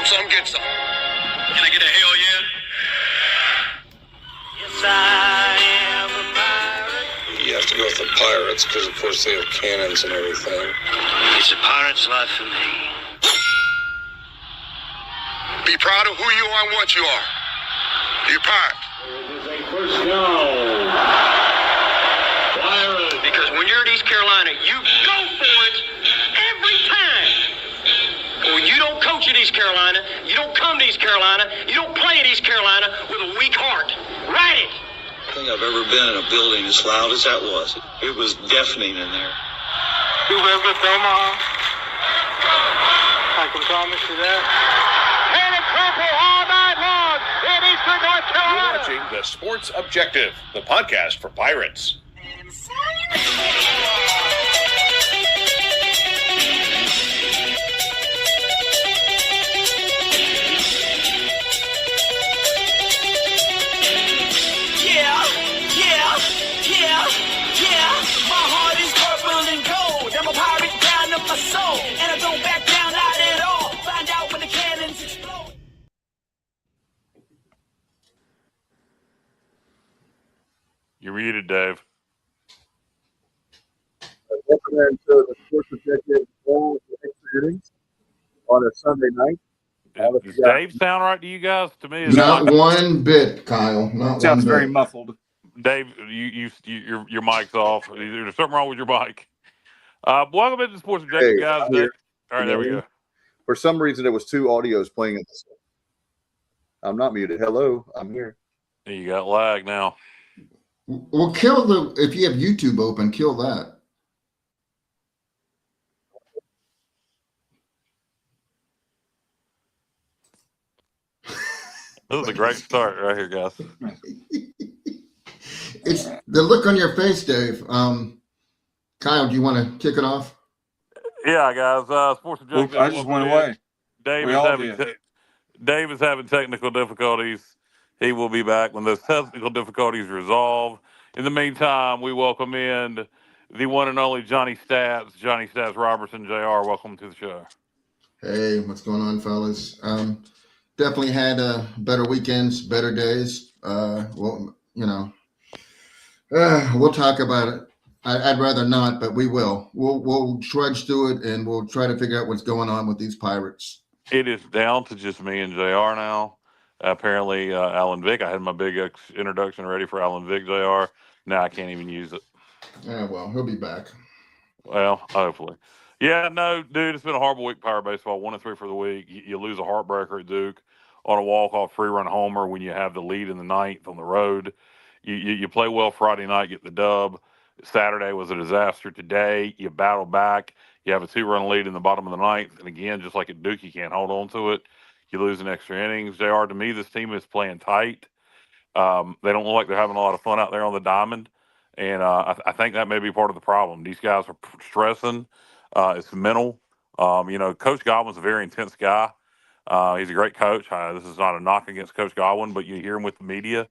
Want some, get some. Can I get a hell yeah? Yes, I am a pirate. You have to go with the Pirates because, of course, they have cannons and everything. It's a pirate's life for me. Be proud of who you are and what you are. You're pirate. This is a first down. Pirates. Because when you're at East Carolina, you go for it every time. Or you don't coach at East Carolina, you don't come to East Carolina, you don't play at East Carolina with a weak heart. Write it. I think I've ever been in a building as loud as that was. It was deafening in there. Whoever Omaha, I can promise you that. And it's purple all night long in Eastern North You're Carolina. watching The Sports Objective, the podcast for Pirates. Yeah. My heart is purple and gold. I'm a pirate down of my soul, and I don't back down not at all. Find out when the cannons explode. You're muted, Dave. Welcome into the Sports Objective Innings on a Sunday night. Does Dave sound right to you guys? To me, it's Not one bit, Kyle. Not Sounds one very bit. muffled. Dave, your mic's off. There's something wrong with your mic. Welcome into the Sports Objective, Hey, guys. I'm here. All right, there we go. For some reason, there was two audios playing at the same time. I'm not muted. Hello, I'm here. You got lag now. Well, kill the, if you have YouTube open, kill that. This is a great start right here, guys. It's the look on your face, Dave. Kyle, do you want to kick it off? Yeah, guys. Sports Objective. I just went away. Dave We is all having did. Dave is having technical difficulties. He will be back when those technical difficulties resolve. In the meantime, we welcome in the one and only Johnny Stats Robertson, Jr. Welcome to the show. Hey, what's going on, fellas? Definitely had better weekends, better days. Well, we'll talk about it. I'd rather not, but we will. We'll trudge through it, and we'll try to figure out what's going on with these Pirates. It is down to just me and JR now. Apparently, Alan Vick. I had my big introduction ready for Alan Vick, JR. Now I can't even use it. Yeah, well, he'll be back. Well, hopefully. Yeah, no, dude, it's been a horrible week, Pirate baseball. 1-3 for the week. You lose a heartbreaker at Duke on a walk-off free-run homer when you have the lead in the ninth on the road. You play well Friday night, get the dub. Saturday was a disaster. Today, you battle back. You have a 2-run lead in the bottom of the ninth. And again, just like at Duke, you can't hold on to it. You lose in extra innings. JR, to me, this team is playing tight. They don't look like they're having a lot of fun out there on the diamond. And I think that may be part of the problem. These guys are stressing. It's mental. Coach Godwin's a very intense guy. He's a great coach. This is not a knock against Coach Godwin, but you hear him with the media.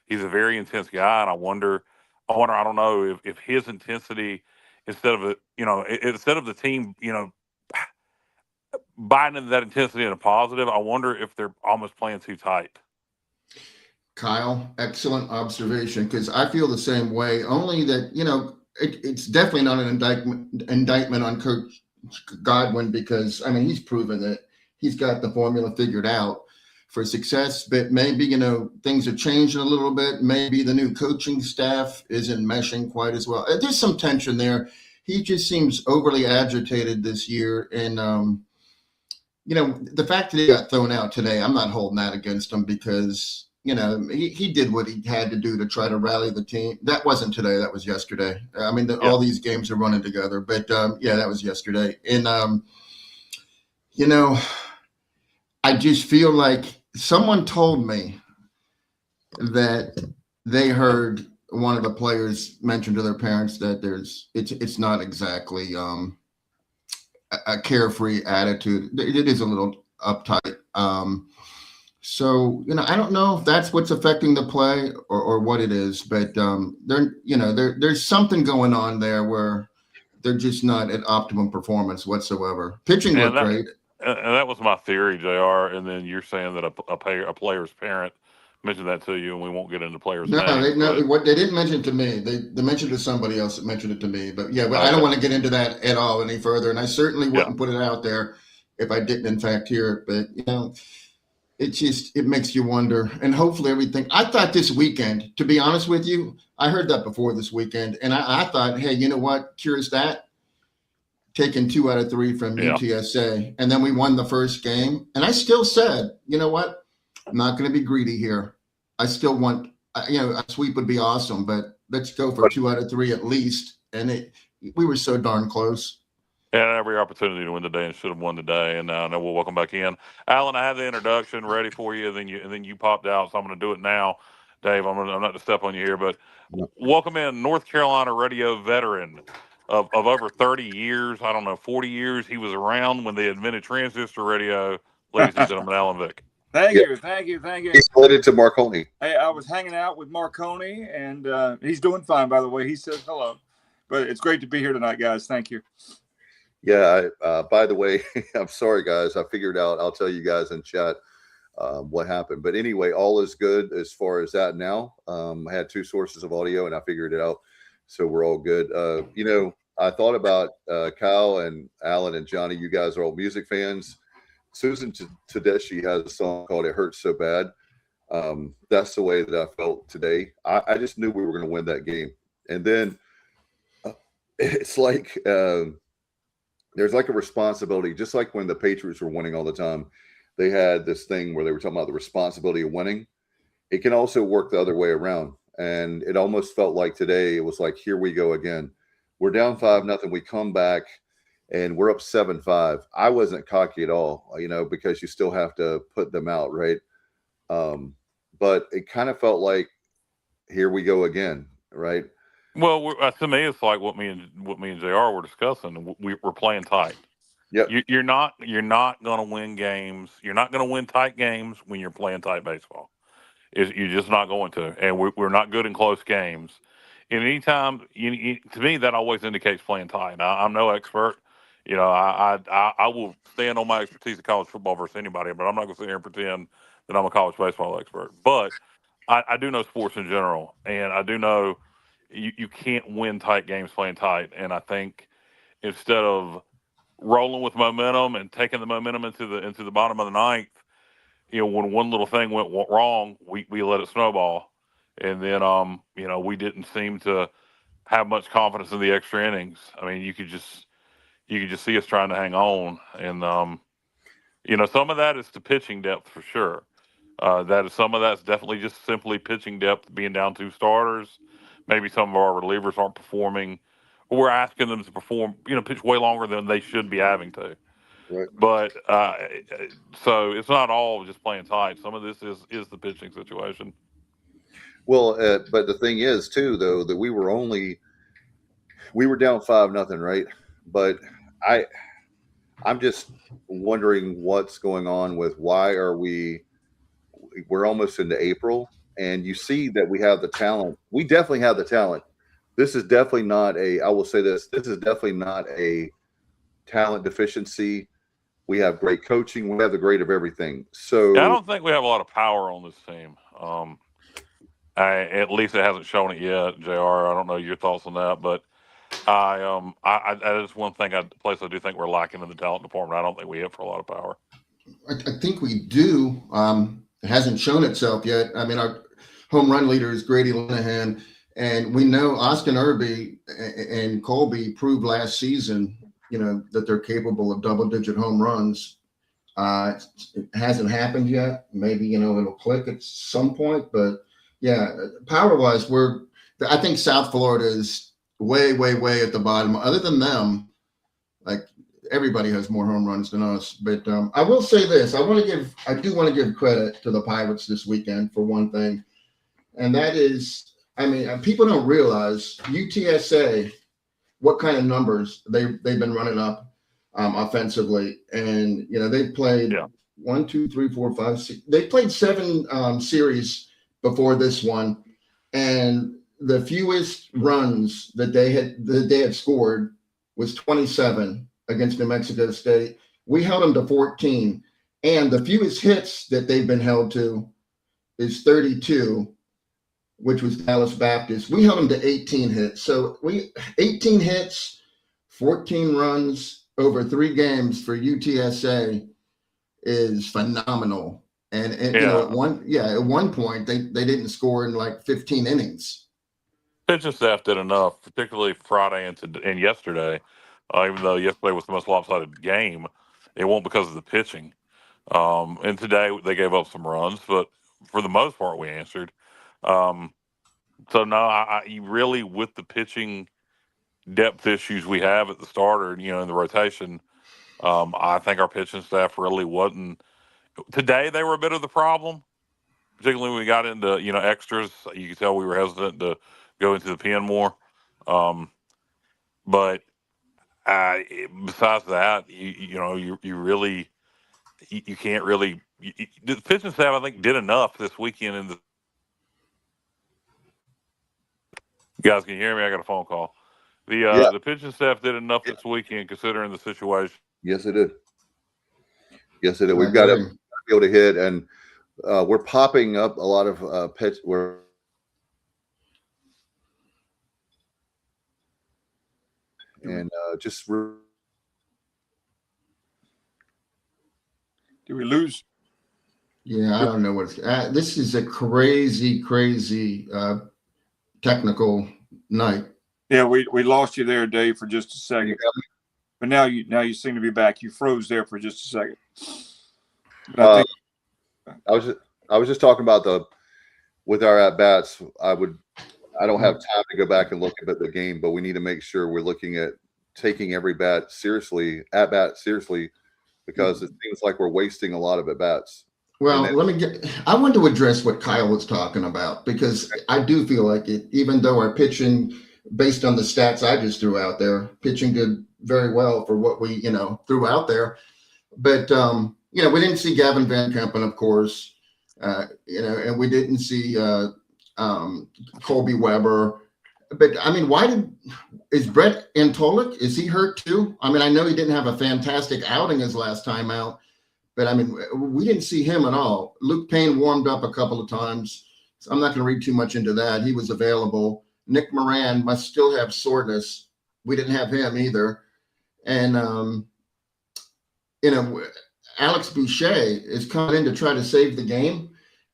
He's a very intense guy, and I wonder. I don't know if his intensity, instead of the team, buying into that intensity in a positive, I wonder if they're almost playing too tight. Kyle, excellent observation, because I feel the same way, only that, it's definitely not an indictment on Coach Godwin, because, he's proven that he's got the formula figured out for success, but maybe, things are changing a little bit. Maybe the new coaching staff isn't meshing quite as well. There's some tension there. He just seems overly agitated this year. And, the fact that he got thrown out today, I'm not holding that against him, because, he did what he had to do to try to rally the team. That wasn't today. That was yesterday. All these games are running together, but that was yesterday. And, I just feel like someone told me that they heard one of the players mention to their parents that it's not exactly a carefree attitude. It is a little uptight. So, I don't know if that's what's affecting the play or what it is, but there's something going on there where they're just not at optimum performance whatsoever. Pitching looked great. And that was my theory, JR. And then you're saying that a player's parent mentioned that to you, and we won't get into players' No, names. what they didn't mention to me. They mentioned to somebody else that mentioned it to me. But yeah, but Okay. I don't want to get into that at all any further. And I certainly wouldn't put it out there if I didn't, in fact, hear it. But it makes you wonder. And hopefully everything. I thought this weekend, to be honest with you, I heard that before this weekend, and I thought, hey, you know what? Curious that. Taking 2 out of 3 from UTSA, and then we won the first game. And I still said, you know what? I'm not going to be greedy here. I still want, a sweep would be awesome, but let's go for 2 out of 3 at least. And we were so darn close. Had every opportunity to win today and should have won today. And now we'll welcome back in. Alan, I have the introduction ready for you, and then you popped out, so I'm going to do it now. Dave, I'm not to step on you here, but welcome in North Carolina radio veteran of over 30 years. I don't know, 40 years. He was around when they invented transistor radio. Ladies and gentlemen, Alan Vick. Thank you. He's related to Marconi. Hey, I was hanging out with Marconi, and he's doing fine, by the way. He says hello. But it's great to be here tonight, guys. Thank you. Yeah, by the way, I'm sorry, guys. I figured out, I'll tell you guys in chat what happened. But anyway, all is good as far as that now. I had 2 sources of audio, and I figured it out. So we're all good. I thought about Kyle and Alan and Johnny. You guys are all music fans. Susan Tedeschi has a song called "It Hurts So Bad." That's the way that I felt today. I just knew we were going to win that game. And then it's like there's like a responsibility, just like when the Patriots were winning all the time. They had this thing where they were talking about the responsibility of winning. It can also work the other way around. And it almost felt like today it was like, here we go again. We're down 5-0. We come back and we're up 7-5. I wasn't cocky at all, because you still have to put them out, right? But it kind of felt like, here we go again, right? Well, to me, it's like what me and JR were discussing. We're playing tight. Yep. You're not going to win games. You're not going to win tight games when you're playing tight baseball. You're just not going to. And we're not good in close games. And anytime, to me, that always indicates playing tight. Now, I'm no expert. I will stand on my expertise of college football versus anybody, but I'm not going to sit here and pretend that I'm a college baseball expert. But I do know sports in general, and I do know you can't win tight games playing tight. And I think instead of rolling with momentum and taking the momentum into the bottom of the ninth, when one little thing went wrong, we let it snowball. And then, we didn't seem to have much confidence in the extra innings. I mean, you could just see us trying to hang on. And, some of that is the pitching depth for sure. Some of that's definitely just simply pitching depth, being down 2 starters. Maybe some of our relievers aren't performing, or we're asking them to perform, pitch way longer than they should be having to. Right. But so it's not all just playing tight. Some of this is the pitching situation. Well, but the thing is too, though, that we were down 5-0, right? But I'm just wondering what's going on with why we're almost into April, and you see that we have the talent. We definitely have the talent. This is definitely not I will say this is definitely not a talent deficiency. We have great coaching. We have the great of everything. So I don't think we have a lot of power on this team. At least it hasn't shown it yet, JR. I don't know your thoughts on that, but that is one thing place I do think we're lacking in the talent department. I don't think we have for a lot of power. I think we do. It hasn't shown itself yet. I mean, our home run leader is Grady Linehan, and we know Austin Irby and Colby proved last season, that they're capable of double-digit home runs. It hasn't happened yet. Maybe, it'll click at some point, but yeah, power-wise, I think South Florida is way, way, way at the bottom. Other than them, like, everybody has more home runs than us. But I will say this: I do want to give credit to the Pirates this weekend for one thing, and that is, people don't realize UTSA, what kind of numbers they've been running up offensively, and they've played 1, 2, 3, 4, 5, 6. They played 7 series before this one, and the fewest runs that they had scored was 27 against New Mexico State. We held them to 14, and the fewest hits that they've been held to is 32, which was Dallas Baptist. We held them to 18 hits. So 18 hits, 14 runs over 3 games for UTSA is phenomenal. And you know, at one point they didn't score in like 15 innings. Pitching staff did enough, particularly Friday and yesterday. Even though yesterday was the most lopsided game, it won't because of the pitching. And today they gave up some runs, but for the most part we answered. So no, you really, with the pitching depth issues we have at the starter, you know, in the rotation, I think our pitching staff really wasn't. Today they were a bit of the problem, particularly when we got into, you know, extras. You could tell we were hesitant to go into the pen more. But besides that, you really you can't really. The pitching staff, I think, did enough this weekend. You guys can you hear me? I got a phone call. The pitching staff did enough this weekend considering the situation. Yes, it did. Yes, it did. We've got to be able to hit, and we're popping up a lot of pitch. And just. Did we lose? Yeah, I don't know what's. This is a crazy technical night. Yeah, we lost you there, Dave, for just a second. But now you seem to be back. You froze there for just a second. I was just talking about with our at bats. I don't have time to go back and look at the game, but we need to make sure we're looking at taking every bat seriously, because it seems like we're wasting a lot of at bats. Well, I want to address what Kyle was talking about, because I do feel like it, even though our pitching, based on the stats I just threw out there, pitching did very well for what we, threw out there. But, we didn't see Gavin Van Kempen, of course, and we didn't see Colby Weber. But, I mean, is Brett Antolik, is he hurt too? I mean, I know he didn't have a fantastic outing his last time out, but, I mean, we didn't see him at all. Luke Payne warmed up a couple of times. So I'm not going to read too much into that. He was available. Nick Moran must still have soreness. We didn't have him either. And, Alex Boucher is coming in to try to save the game.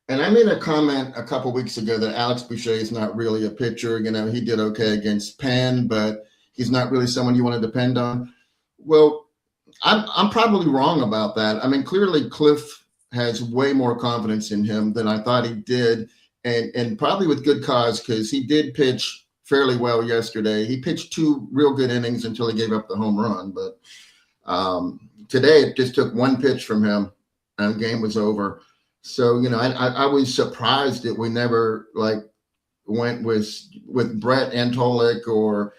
And I made a comment a couple weeks ago that Alex Boucher is not really a pitcher. He did okay against Penn, but he's not really someone you want to depend on. Well, I'm probably wrong about that. I mean, clearly Cliff has way more confidence in him than I thought he did, and probably with good cause, because he did pitch fairly well yesterday. He pitched 2 real good innings until he gave up the home run. But today it just took 1 pitch from him, and the game was over. So, I was surprised that we never went with Brett Antolik or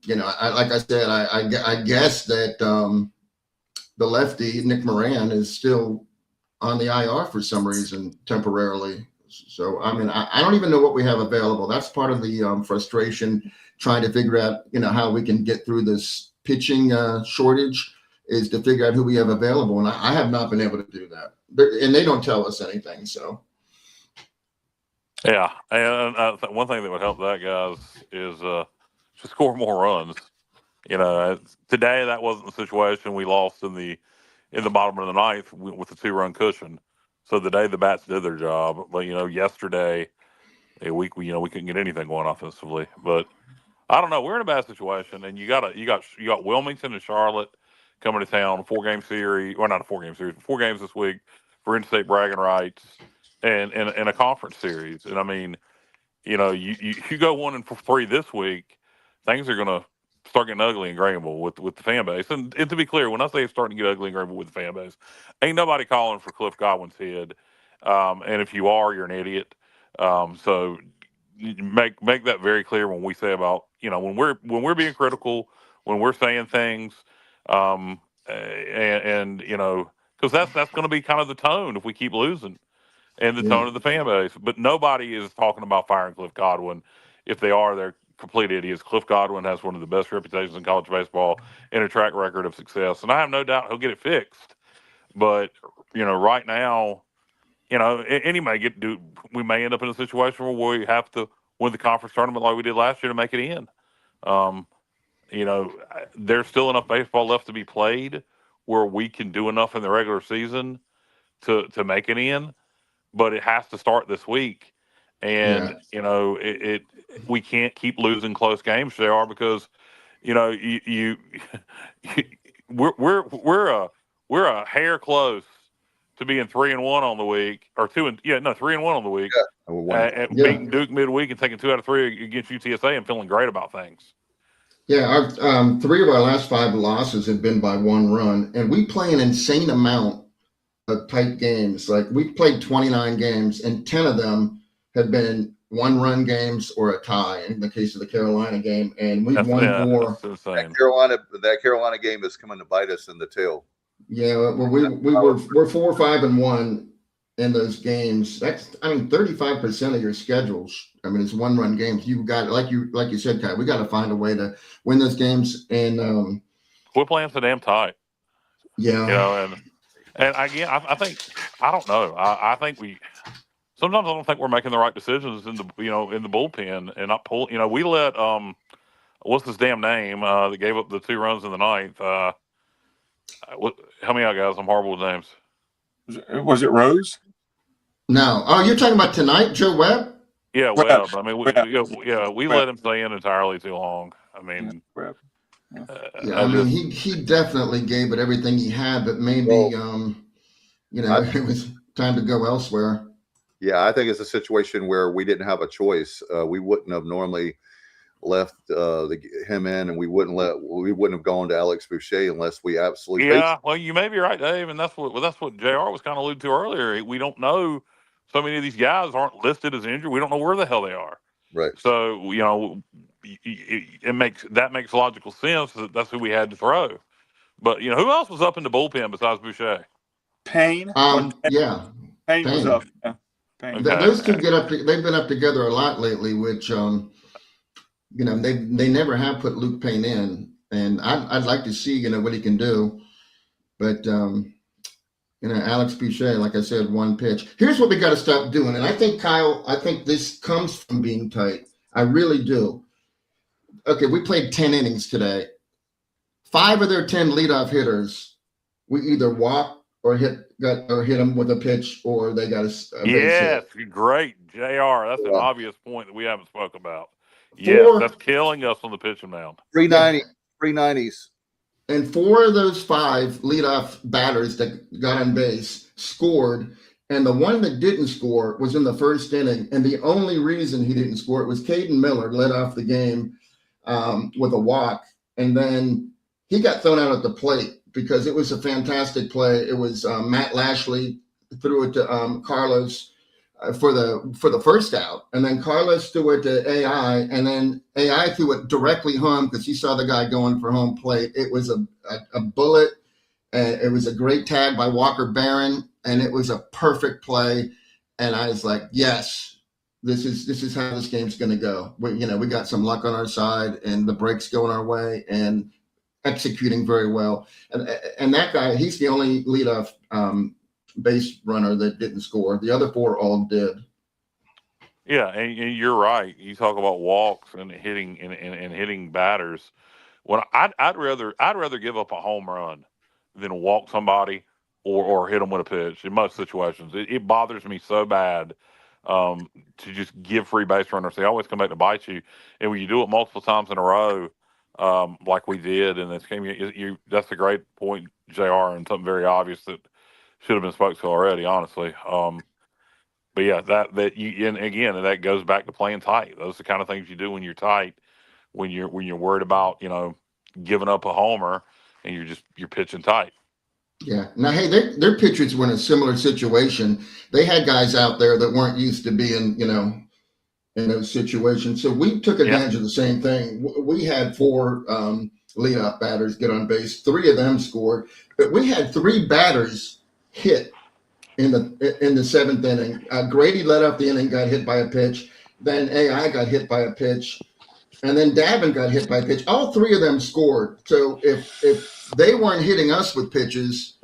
like I said, I guess that the lefty Nick Moran is still on the IR for some reason temporarily. So, I mean, I don't even know what we have available. That's part of the frustration, trying to figure out, how we can get through this pitching shortage, is to figure out who we have available. And I have not been able to do that. And they don't tell us anything. So, yeah. And one thing that would help that, guys, is to score more runs. Today that wasn't the situation. We lost in the bottom of the ninth with the 2-run cushion. So today the bats did their job. But yesterday we couldn't get anything going offensively. But I don't know. We're in a bad situation, and you got Wilmington and Charlotte coming to town, 4-game series, or not a 4-game series, 4 games this week for in-state bragging rights and a conference series. And I mean, you go 1-3 this week, things are going to start getting ugly in Greenville with the fan base. And to be clear, when I say it's starting to get ugly in Greenville with the fan base, ain't nobody calling for Cliff Godwin's head. And if you are, you're an idiot. So make that very clear when we say about, when we're being critical, when we're saying things, because that's going to be kind of the tone if we keep losing, and the tone of the fan base. But nobody is talking about firing Cliff Godwin. If they are, they're complete idiots. Cliff Godwin has one of the best reputations in college baseball and a track record of success, and I have no doubt he'll get it fixed. But right now, and he may we may end up in a situation where we have to win the conference tournament like we did last year to make it in. There's still enough baseball left to be played where we can do enough in the regular season to make it in, but it has to start this week. And we can't keep losing close games, JR, because we're a hair close to being 3-1 on the week, or 3-1 on the week, beating Duke midweek and taking 2 out of 3 against UTSA and feeling great about things. Yeah, our 3 of our last 5 losses have been by 1 run, and we play an insane amount of tight games. Like, we've played 29 games, and 10 of them have been 1-run games or a tie. In the case of the Carolina game, and we've won 4. That Carolina game is coming to bite us in the tail. Yeah, well, we're 4-5-1 in those games. That's 35% of your schedules. It's 1-run games. You've got, like you said, Kai, we got to find a way to win those games. And we're playing so damn tight. Yeah. And again, I think, I don't know. I think sometimes I don't think we're making the right decisions in the bullpen and not pull. We let what's his damn name that gave up the 2 runs in the 9th. Help me out, guys. I'm horrible with names. Was it Rose? No. Oh, you're talking about tonight, Joe Webb? Yeah, Webb. We let him stay in entirely too long. Webb. He definitely gave it everything he had, but maybe it was time to go elsewhere. Yeah, I think it's a situation where we didn't have a choice. We wouldn't have normally left him in, and we wouldn't have gone to Alex Boucher unless we absolutely. Yeah, well, you may be right, Dave, and that's what JR was kind of alluding to earlier. We don't know. So many of these guys aren't listed as injured. We don't know where the hell they are. Right. So it makes logical sense that that's who we had to throw. But who else was up in the bullpen besides Boucher? Payne. Payne was up. Yeah. Okay. Those two they've been up together a lot lately, which they never have put Luke Payne in, and I'd like to see what he can do, but Alex Boucher, like I said, 1 pitch. Here's what we got to stop doing, and I think, Kyle, this comes from being tight. I really do. Okay, we played 10 innings today. 5 of their 10 leadoff hitters, we either walk or hit them with a pitch, or they got a base hit. Great, JR. That's an obvious point that we haven't spoke about. Yes, that's killing us on the pitching mound. 390s. And 4 of those 5 leadoff batters that got on base scored, and the one that didn't score was in the first inning. And the only reason he didn't score it was Caden Miller led off the game with a walk, and then he got thrown out at the plate because it was a fantastic play. It was Matt Lashley threw it to Carlos for the first out, and then Carlos threw it to AI, and then AI threw it directly home because he saw the guy going for home plate. It was a bullet. It was a great tag by Walker Barron, and it was a perfect play. And I was like, yes, this is how this game's going to go. We got some luck on our side, and the break's going our way, and executing very well. And that guy, he's the only leadoff base runner that didn't score. The other 4 all did. Yeah, and you're right. You talk about walks and hitting and hitting batters. Well, I'd rather give up a home run than walk somebody or hit them with a pitch in most situations. It bothers me so bad to just give free base runners. They always come back to bite you, and when you do it multiple times in a row, like we did in this game, that's a great point, JR, and something very obvious that should have been spoke to already, honestly. But yeah, and that goes back to playing tight. Those are the kind of things you do when you're tight, when you're worried about giving up a homer, and you're pitching tight. Yeah. Now, hey, their pitchers were in a similar situation. They had guys out there that weren't used to being, in those situations. So we took advantage of the same thing. We had 4 leadoff batters get on base. 3 of them scored, but we had 3 batters hit in the 7th inning. Grady led off the inning, got hit by a pitch. Then AI got hit by a pitch. and then Davin got hit by a pitch. All three of them scored. So if they weren't hitting us with pitches,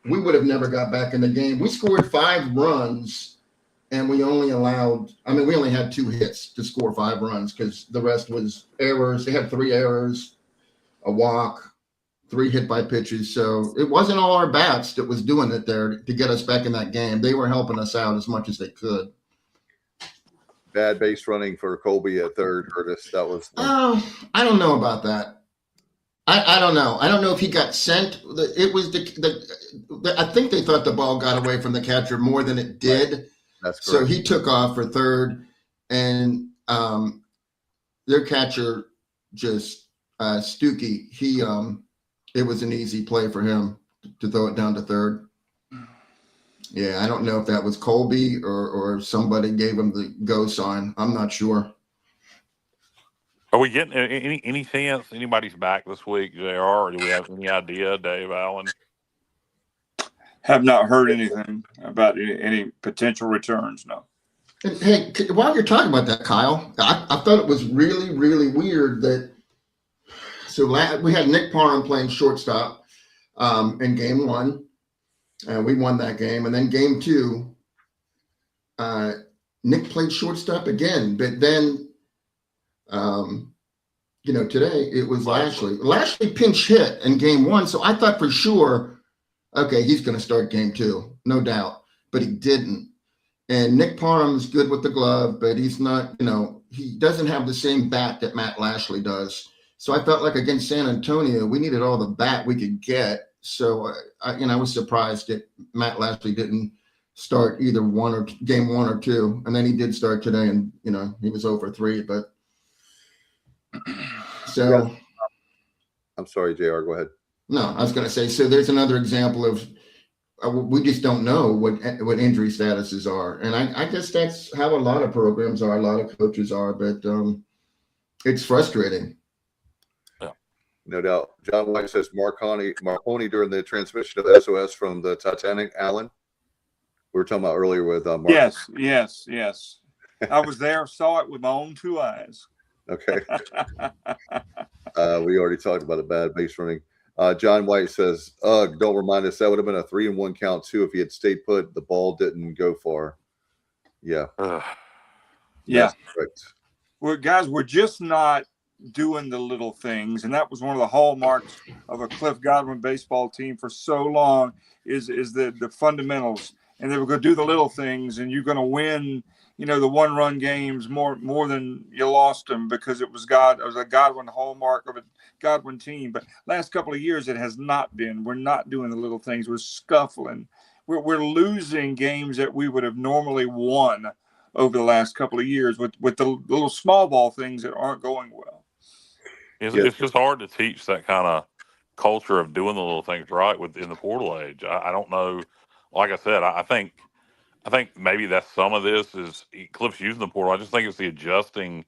we would have never got back in the game. We scored 5 runs, and we only had 2 hits to score 5 runs because the rest was errors. They had 3 errors, a walk, 3 hit by pitches. So it wasn't all our bats that was doing it there to get us back in that game. They were helping us out as much as they could. Bad base running for Colby at third, Curtis. That was. Oh, I don't know about that. I don't know. I don't know if he got sent. It was I think they thought the ball got away from the catcher more than it did. Right. That's correct. So he took off for third, and their catcher just Stuckey. It was an easy play for him to throw it down to third. Yeah, I don't know if that was Colby or somebody gave him the go sign. I'm not sure. Are we getting any chance anybody's back this week, JR, or do we have any idea, Dave Allen? Have not heard anything about any potential returns, no. And, hey, while you're talking about that, Kyle, I thought it was really, really weird that we had Nick Parham playing shortstop in game 1, and we won that game. And then game 2, Nick played shortstop again, but then today it was Lashley. Lashley pinch hit in game 1, so I thought for sure, okay, he's going to start game 2, no doubt, but he didn't. And Nick Parham's good with the glove, but he's not, he doesn't have the same bat that Matt Lashley does. So I felt like against San Antonio, we needed all the bat we could get. So I was surprised that Matt Lashley didn't start either game 1 or 2, and then he did start today, and he was 0-for-3, but. So, yeah. I'm sorry, JR. Go ahead. No, I was going to say. So there's another example of we just don't know what injury statuses are, and I guess that's how a lot of programs are, a lot of coaches are, but it's frustrating. Yeah, no doubt. John White says Marconi during the transmission of SOS from the Titanic. Alan, we were talking about earlier with Mark. Yes. I was there, saw it with my own 2 eyes. Okay. We already talked about a bad base running. John White says, don't remind us, that would have been a 3-1 count too if he had stayed put. The ball didn't go far. Yeah. Yeah. Correct. Well, guys, we're just not doing the little things, and that was one of the hallmarks of a Cliff Godwin baseball team for so long is the fundamentals. And they were going to do the little things, and you're going to win the 1-run games more than you lost them because it was a Godwin hallmark of a Godwin team. But last couple of years, it has not been. We're not doing the little things. We're scuffling. We're losing games that we would have normally won over the last couple of years with the little small ball things that aren't going well. It's just hard to teach that kind of culture of doing the little things right in the portal age. I don't know. Like I said, I think maybe that's some of this is Cliff's using the portal. I just think it's the adjusting.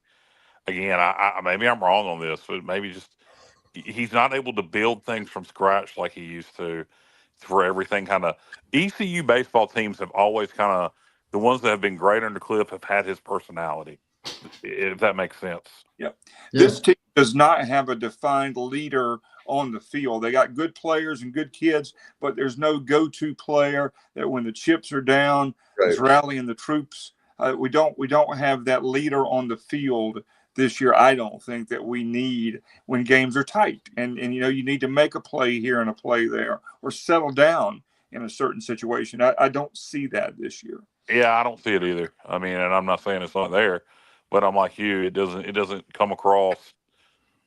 Again, maybe I'm wrong on this, but maybe just he's not able to build things from scratch like he used to for everything. Kind of ECU baseball teams have always kind of the ones that have been great under Cliff have had his personality, if that makes sense. Yep. This team does not have a defined leader on the field. They got good players and good kids, but there's no go-to player that when the chips are down is rallying the troops. We don't have that leader on the field this year. I don't think that we need when games are tight and you need to make a play here and a play there or settle down in a certain situation. I don't see that this year. Yeah, I don't see it either. I mean, and I'm not saying it's not there, but I'm like you. It doesn't come across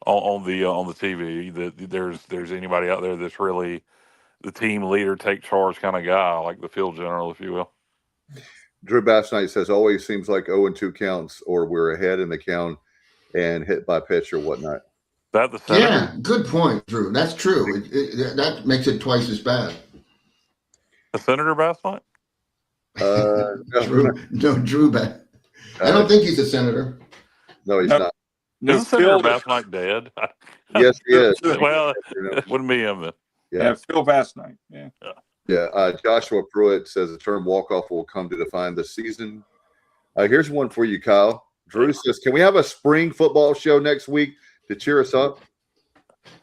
on the TV that there's anybody out there that's really the team leader, take charge kind of guy, like the field general, if you will. Drew Bass Knight says always seems like 0-2 counts or we're ahead in the count and hit by pitch or whatnot. That the senator? Yeah, good point, Drew. That's true. That makes it twice as bad. The Senator Bass Knight? Drew Bass. I don't think he's a senator. No, he's not. Is Senator Bass Knight dead? Yes, he is. Well, it wouldn't be him then. Yeah, Phil Bass Knight. Yeah. Joshua Pruitt says the term walk-off will come to define the season. Here's one for you, Kyle. Drew says, "Can we have a spring football show next week to cheer us up?"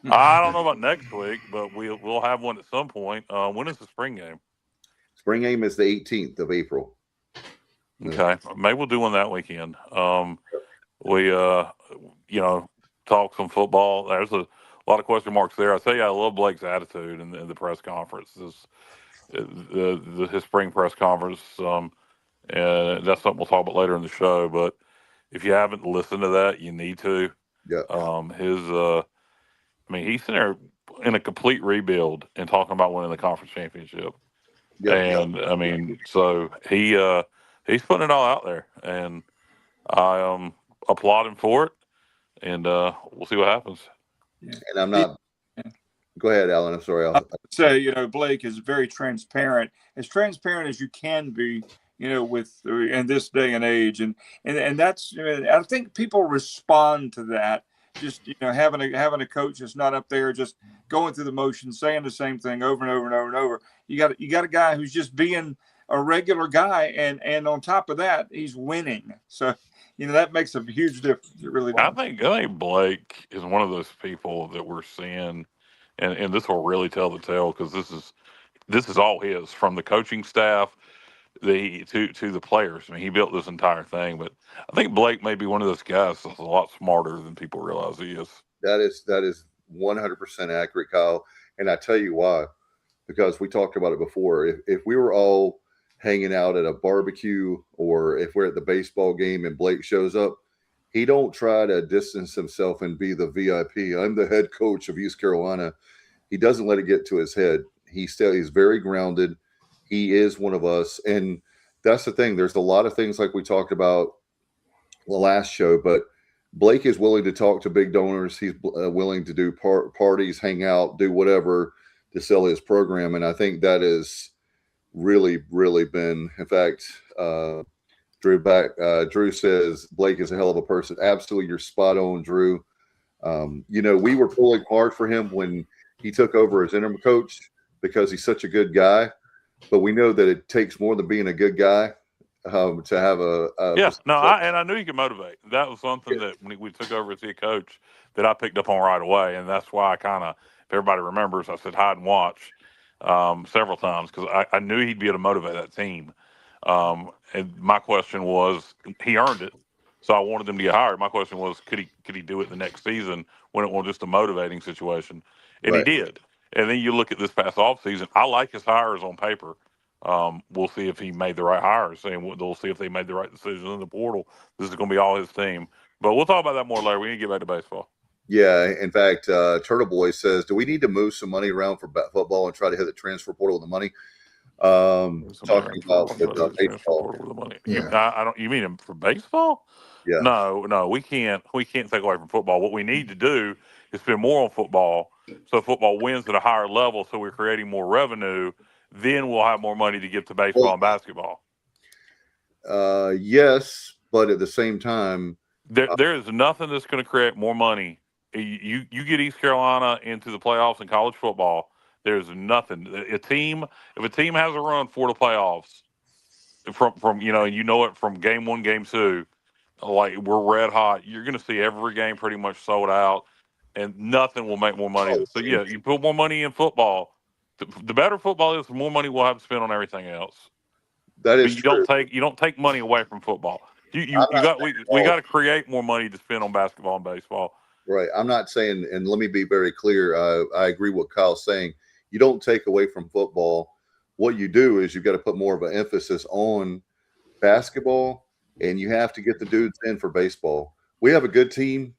I don't know about next week, but we'll have one at some point. When is the spring game? Spring game is the 18th of April. Okay, maybe we'll do one that weekend. We talk some football. There's a lot of question marks there. I tell you, I love Blake's attitude in the press conference. His spring press conference, and that's something we'll talk about later in the show. But if you haven't listened to that, you need to. Yeah. He's sitting there in a complete rebuild and talking about winning the conference championship. So he's putting it all out there, and I applaud him for it. And we'll see what happens. Yeah. And I'm not. Go ahead, Alan. I'm sorry. I would say, Blake is very transparent as you can be, in this day and age, and that's. I think people respond to that. Just having a coach that's not up there just going through the motions, saying the same thing over and over and over and over. You got a guy who's just being a regular guy, and on top of that, he's winning. So that makes a huge difference. It really does. I think Blake is one of those people that we're seeing, and this will really tell the tale because this is all his, from the coaching staff to the players. He built this entire thing, but I think Blake may be one of those guys that's a lot smarter than people realize he is. That is 100% accurate, Kyle. And I tell you why, because we talked about it before. If we were all hanging out at a barbecue, or if we're at the baseball game and Blake shows up, he don't try to distance himself and be the VIP. I'm the head coach of East Carolina. He doesn't let it get to his head. He's very grounded. He is one of us. And that's the thing. There's a lot of things like we talked about the last show, but Blake is willing to talk to big donors. He's willing to do parties, hang out, do whatever to sell his program. And I think that is really, really been, in fact, Drew says Blake is a hell of a person. Absolutely. You're spot on, Drew. We were pulling hard for him when he took over as interim coach because he's such a good guy. But we know that it takes more than being a good guy to have I knew he could motivate. That was something that when we took over as head coach that I picked up on right away, and that's why I if everybody remembers, I said hide and watch several times because I knew he'd be able to motivate that team. And my question was, he earned it, so I wanted him to get hired. My question was, could he do it the next season when it was just a motivating situation? And He did. And then you look at this past offseason, I like his hires on paper. We'll see if he made the right hires, and we'll see if they made the right decisions in the portal. This is going to be all his team. But we'll talk about that more later. We need to get back to baseball. Yeah, in fact, Turtle Boy says, do we need to move some money around for football and try to hit the transfer portal with the money? Talking about baseball. With the money. Yeah. You mean for baseball? Yeah. No, we can't take away from football. What we need to do is spend more on football, so football wins at a higher level, so we're creating more revenue. Then we'll have more money to give to baseball and basketball. Yes, but at the same time, there is nothing that's going to create more money. You get East Carolina into the playoffs in college football. There's nothing. If a team has a run for the playoffs, from it from game 1, game 2, like we're red hot. You're going to see every game pretty much sold out, and nothing will make more money. So yeah, you put more money in football. The better football is, the more money we'll have to spend on everything else. That is true. You don't take money away from football. We got to create more money to spend on basketball and baseball. Right. I'm not saying, and let me be very clear. I agree with what Kyle's saying. You don't take away from football. What you do is you've got to put more of an emphasis on basketball, and you have to get the dudes in for baseball. We have a good team.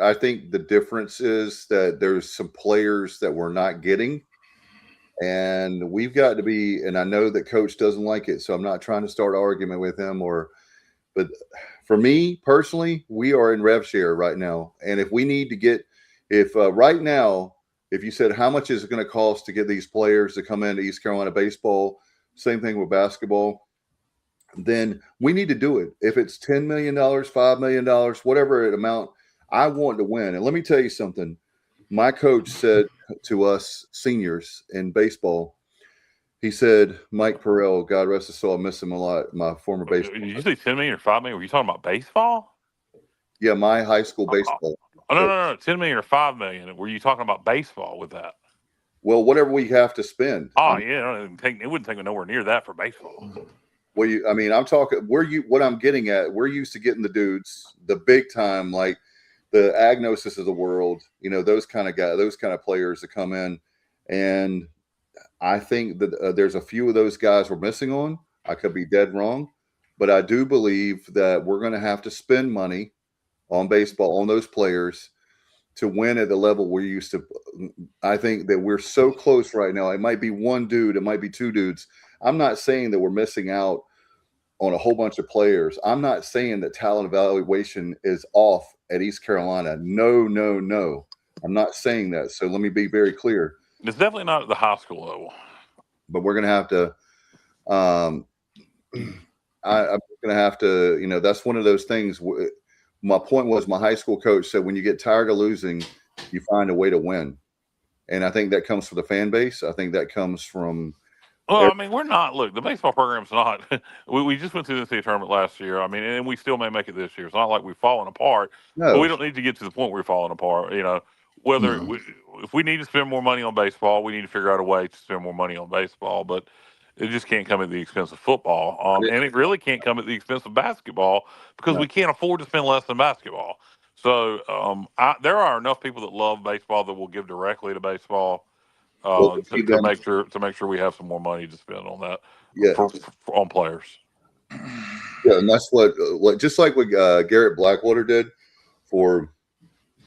I think the difference is that there's some players that we're not getting, and we've got to be, and I know that coach doesn't like it, so I'm not trying to start an argument with him, but for me personally, we are in rev share right now. And if we need to get, right now, if you said, how much is it going to cost to get these players to come into East Carolina baseball, same thing with basketball, then we need to do it. If it's $10 million, $5 million, whatever amount, I want to win. And let me tell you something. My coach said to us seniors in baseball, He said, Mike Perrell, God rest his soul, I miss him a lot. My former baseball. Did you say 10 million or 5 million? Were you talking about baseball? Yeah, my high school baseball. Oh, no. 10 million or 5 million. Were you talking about baseball with that? Well, whatever we have to spend. Oh, yeah. It wouldn't take nowhere near that for baseball. Well, I'm talking what I'm getting at. We're used to getting the dudes, the big time, like the Agnosis of the world, those kind of guys, those kind of players that come in. And I think that there's a few of those guys we're missing on. I could be dead wrong, but I do believe that we're going to have to spend money on baseball, on those players to win at the level we're used to. I think that we're so close right now. It might be one dude, it might be two dudes. I'm not saying that we're missing out on a whole bunch of players. I'm not saying that talent evaluation is off at East Carolina. No. I'm not saying that. So let me be very clear. It's definitely not at the high school level. But we're going to have to I'm going to have to, that's one of those things. My point was, my high school coach said, when you get tired of losing, you find a way to win. And I think that comes from the fan base. I think that comes from. Well, we're not. Look, the baseball program's not. We just went to the NCAA tournament last year. And we still may make it this year. It's not like we've fallen apart. No. But we don't need to get to the point where we're falling apart. If we need to spend more money on baseball, we need to figure out a way to spend more money on baseball. But it just can't come at the expense of football. And it really can't come at the expense of basketball, because we can't afford to spend less than basketball. So there are enough people that love baseball that will give directly to baseball to make sure we have some more money to spend on that on players. Yeah, and that's what just like what Garrett Blackwater did for,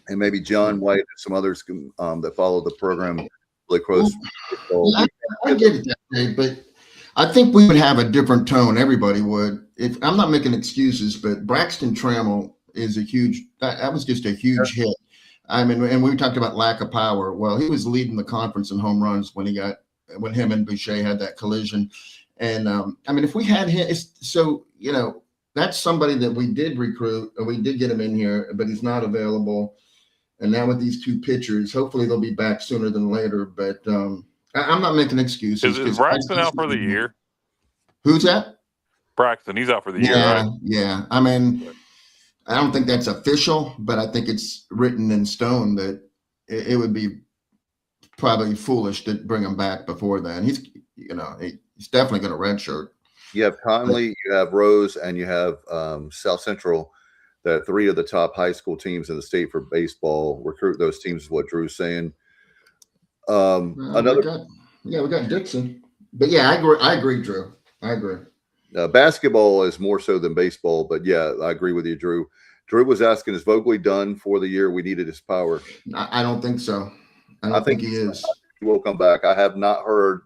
and maybe John White and some others that follow the program really close. I get it that way, but I think we would have a different tone. Everybody would. If I'm not making excuses, but Braxton Trammell is a huge. That was just a huge hit. And we talked about lack of power. Well, he was leading the conference in home runs when him and Boucher had that collision. And if we had him, that's somebody that we did recruit and we did get him in here, but he's not available. And now with these two pitchers, hopefully they'll be back sooner than later. But I'm not making excuses. Is Braxton out for the year? Who's that? Braxton. He's out for the year, right? Yeah. I don't think that's official, but I think it's written in stone that it would be probably foolish to bring him back before then. He's definitely going to redshirt. You have Conley, you have Rose, and you have South Central. That three of the top high school teams in the state for baseball recruit those teams, is what Drew's saying. We got Dixon. But yeah, I agree, Drew. I agree. Basketball is more so than baseball, but yeah, I agree with you, Drew. Drew was asking, is Vogely done for the year? We needed his power. I don't think so. I think he is. He will come back. I have not heard.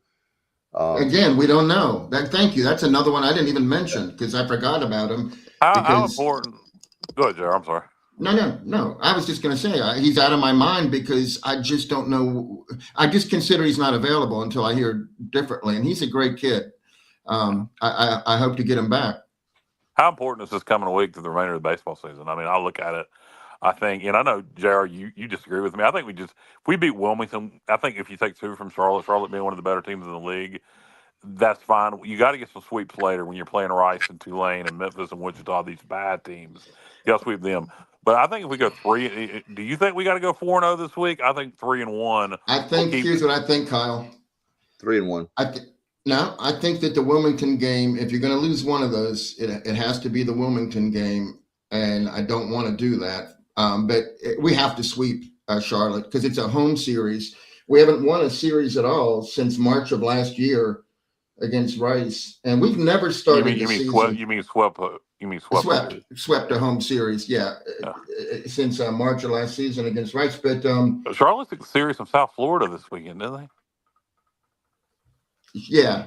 Again, we don't know. Thank you. That's another one I didn't even mention because I forgot about him. How important? Go ahead, Jared. I'm sorry. No. I was just going to say he's out of my mind because I just don't know. I just consider he's not available until I hear differently. And he's a great kid. I hope to get him back. How important is this coming week to the remainder of the baseball season? I look at it. I think, and I know, JR, you disagree with me. I think if we beat Wilmington, I think if you take two from Charlotte being one of the better teams in the league, that's fine. You got to get some sweeps later when you're playing Rice and Tulane and Memphis and Wichita, these bad teams. You got to sweep them. But I think if we go do you think we got to go 4-0 this week? I think 3-1. Here's what I think, Kyle. 3-1. I think that the Wilmington game, if you're going to lose one of those, it has to be the Wilmington game, and I don't want to do that. But we have to sweep Charlotte because it's a home series. We haven't won a series at all since March of last year against Rice, and we've never started the season. Swept a home series, since March of last season against Rice. But Charlotte took the series from South Florida this weekend, didn't they? Yeah.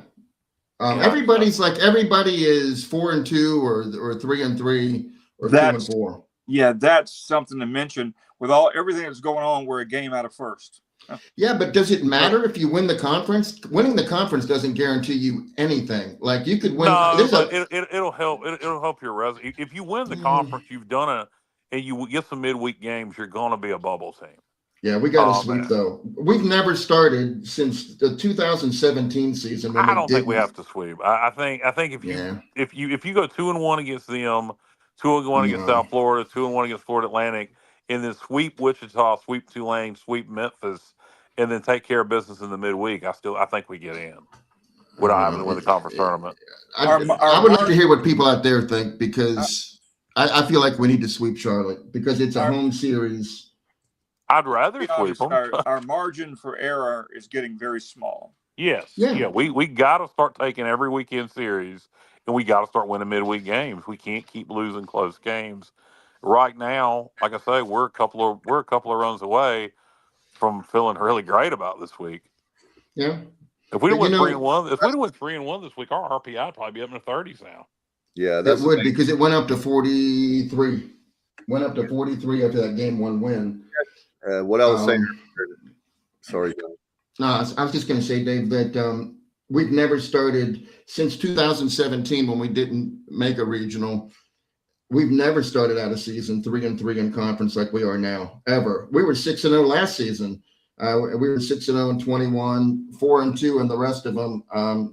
Everybody is 4-2 or 3-3 or 2-4. Yeah, that's something to mention. With everything that's going on, we're a game out of first. Yeah, but does it matter if you win the conference? Winning the conference doesn't guarantee you anything. Like you could win. No, it'll help. It'll help your resume. If you win the conference, you've done it, and you get some midweek games, you're going to be a bubble team. Yeah, we got to sweep though. We've never started since the 2017 season when I we don't think we didn't. have to sweep. I think if you go 2-1 against them, 2-1 against No. South Florida, 2-1 against Florida Atlantic, and then sweep Wichita, sweep Tulane, sweep Memphis, and then take care of business in the midweek, I think we get in without having to win the conference tournament. I would like to hear what people out there think, because I feel like we need to sweep Charlotte because it's a home series. I'd rather sweep them. Our margin for error is getting very small. Yes. Yeah. We got to start taking every weekend series, and we got to start winning midweek games. We can't keep losing close games. Right now, like I say, we're a couple of runs away from feeling really great about this week. Yeah. If we went 3-1 this week, our RPI would probably be up in the 30s now. Yeah, that would, because it went up to 43. Went up to 43 after that game 1 win. What I was saying. Sorry, John. No, I was just going to say, Dave, that we've never started since 2017 when we didn't make a regional. We've never started out a season 3-3 in conference like we are now, ever. We were 6-0 last season. We were 6-0 in 21, 4-2 in the rest of them.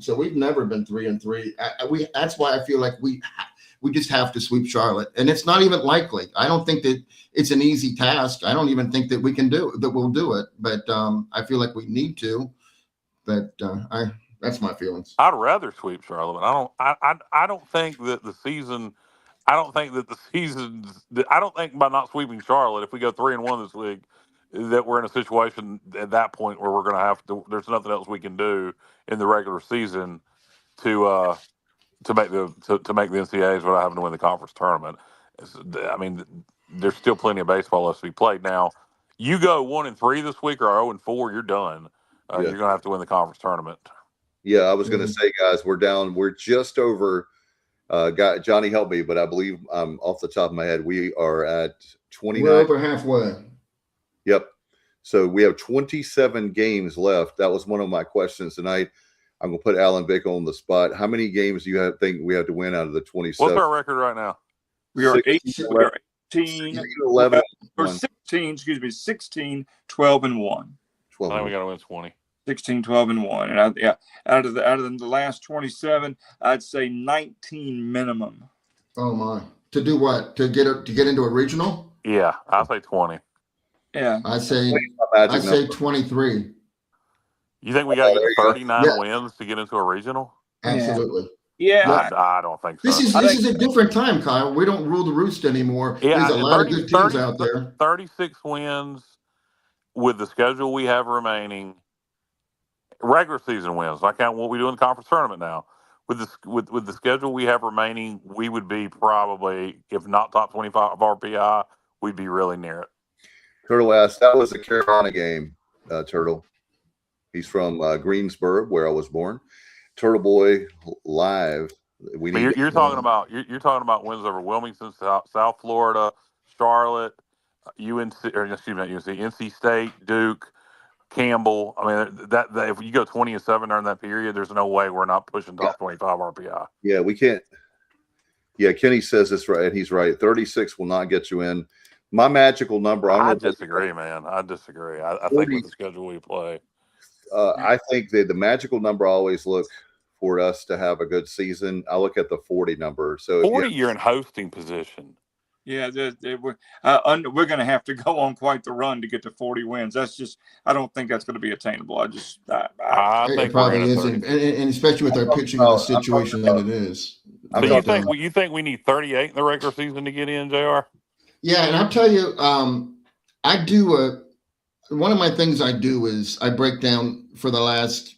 So we've never been 3-3. That's why I feel like we just have to sweep Charlotte, and it's not even likely. I don't think that it's an easy task. I don't even think that we'll do it, but I feel like we need to. But that's my feelings. I'd rather sweep Charlotte, but I don't think that the season. I don't think by not sweeping Charlotte, if we go 3-1 this week, that we're in a situation at that point where we're going to have to. There's nothing else we can do in the regular season to make the NCAAs without having to win the conference tournament. I mean, there's still plenty of baseball left to be played. Now, you go 1-3 this week or 0-4, you're done. You're going to have to win the conference tournament. Yeah, I was going to say, guys, we're down. We're just over. Johnny, help me, but I believe off the top of my head, we are at 29. We're over halfway. Yep. So we have 27 games left. That was one of my questions tonight. I'm going to put Alan Vick on the spot. How many games do you think we have to win out of the 27? What's our record right now? We are 18, 11, or 16, 16, 12, and 1. I think we got to win 20. 16, 12, and 1. And out of the last 27, I'd say 19 minimum. Oh my! To do what? To get into a regional? Yeah, I'd say 20. Yeah, I say 23. You think we got to get 39 wins to get into a regional? Absolutely. Yeah. I don't think so. This is a different time, Kyle. We don't rule the roost anymore. Yeah, there's a lot of good teams out there. 36 wins with the schedule we have remaining. Regular season wins. I count what we do in the conference tournament now. With the schedule we have remaining, we would be probably, if not top 25 RPI, we'd be really near it. Turtle asked, that was a Carolina game, Turtle. He's from Greensboro, where I was born. Turtle Boy live. You're talking about wins over Wilmington, South Florida, Charlotte, NC State, Duke, Campbell. I mean, that if you go 20-7 during that period, there's no way we're not pushing top 25 RPI. Yeah, we can't. Yeah, Kenny says this right, and he's right. 36 will not get you in. My magical number. I disagree, man. I disagree. I think with the schedule we play. I think that the magical number I always look for us to have a good season. I look at the 40 number. So 40, you're in hosting position. Yeah, we're going to have to go on quite the run to get to 40 wins. That's just, I don't think that's going to be attainable. I think it probably isn't, and especially with our pitching in the situation that it is. So you think we need 38 in the regular season to get in, JR? Yeah, and I'll tell you, I do one of my things I do is I break down for the last,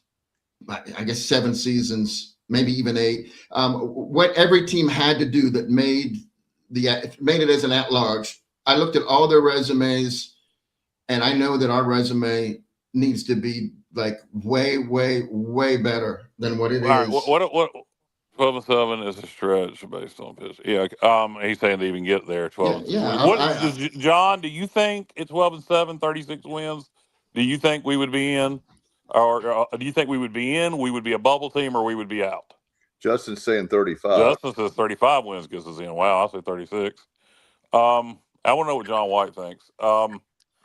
I guess, 7 seasons, maybe even 8, what every team had to do that made it as an at-large. I looked at all their resumes, and I know that our resume needs to be like way, way, way better than what it is. Right, what 12-7 is a stretch based on pitch. Yeah, he's saying to even get there. 12. Yeah. John, do you think it's 12-7, 36 wins? Do you think we would be in, or do you think we would be in? We would be a bubble team, or we would be out? Justin's saying 35. Justin says 35 wins gets us in. Wow, I say 36. I want to know what John White thinks.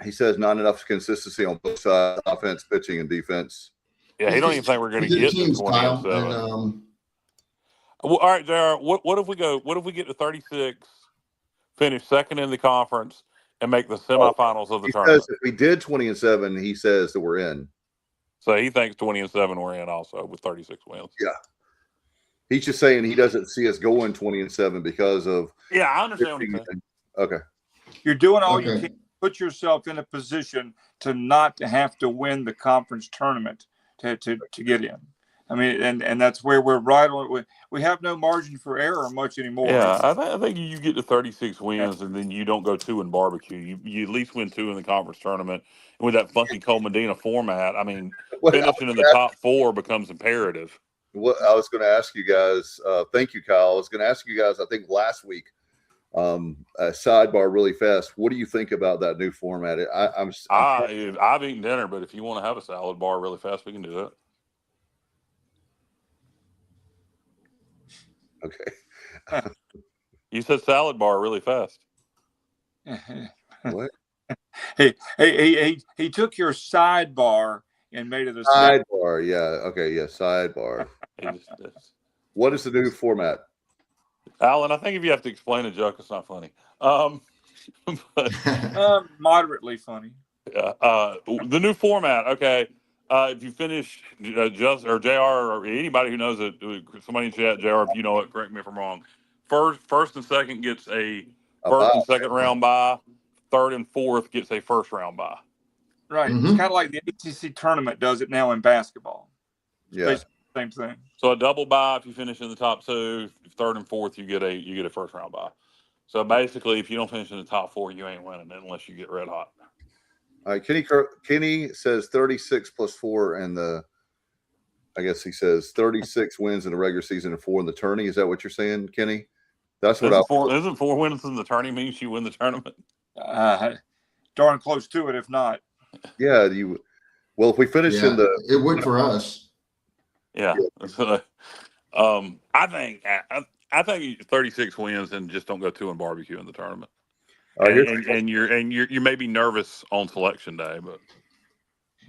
He says not enough consistency on both sides, offense, pitching, and defense. Yeah, he don't even think we're going to get to 20 Kyle, and 7. Well, all right, JR, what if we go? What if we get to 36, finish second in the conference, and make the semifinals of the tournament? Says if we did 20 and 7, he says that we're in. So he thinks 20 and 7 we're in also with 36 wins. Yeah. He's just saying he doesn't see us going 20 and 7 because of. Yeah, I understand what you're saying. Okay. You're doing all you can. Put yourself in a position to not have to win the conference tournament to get in. I mean, and that's where we're right on. We have no margin for error much anymore. Yeah, I think you get to 36 wins and then you don't go 2 in barbecue. You at least win 2 in the conference tournament. And with that funky Cole Medina format, I mean, finishing in the top 4 becomes imperative. What I was going to ask you guys, thank you, Kyle. I was going to ask you guys, I think last week, a sidebar really fast. What do you think about that new format? I've eaten dinner, but if you want to have a salad bar really fast, we can do it. Okay. You said salad bar really fast. What? He took your sidebar and made it a sidebar. Yeah. Okay. Yeah. Sidebar. What is the new format? Alan, I think if you have to explain a joke, it's not funny. But moderately funny. The new format. Okay. If you finish just or JR or anybody who knows it, somebody in chat, JR, if you know it, correct me if I'm wrong. First and second gets a first and second round bye. Third and fourth gets a first round bye. Right. It's kind of like the ACC tournament does it now in basketball. Yeah. Same thing. So a double bye if you finish in the top 2. Third and fourth you get a first round bye. So basically, if you don't finish in the top 4, you ain't winning unless you get red hot. All right, Kenny says 36 plus 4, and I guess he says 36 wins in the regular season and 4 in the tourney. Is that what you're saying, Kenny? That's what isn't 4 wins in the tourney means you win the tournament? Darn close to it, if not. Yeah, well, if we finish in the, it would for us. Yeah. So, I think 36 wins and just don't go 2 in barbecue in the tournament. And you're maybe nervous on selection day, but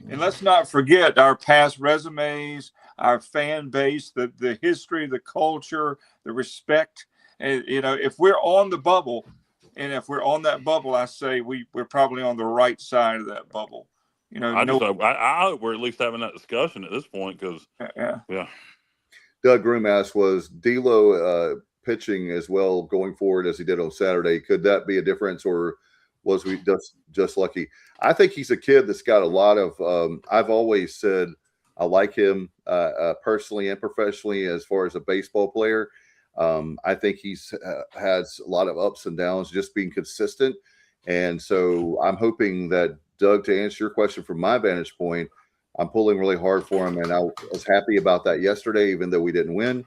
and let's not forget our past resumes, our fan base, the history, the culture, the respect. And if we're on the bubble, and if we're on that bubble, I say we're probably on the right side of that bubble. I hope we're at least having that discussion at this point because yeah. Doug Groom asked, was D'Lo pitching as well going forward as he did on Saturday? Could that be a difference, or was we just lucky? I think he's a kid that's got a lot of. I've always said I like him personally and professionally as far as a baseball player. I think he's has a lot of ups and downs, just being consistent, and so I'm hoping that Doug, to answer your question from my vantage point, I'm pulling really hard for him, and I was happy about that yesterday, even though we didn't win.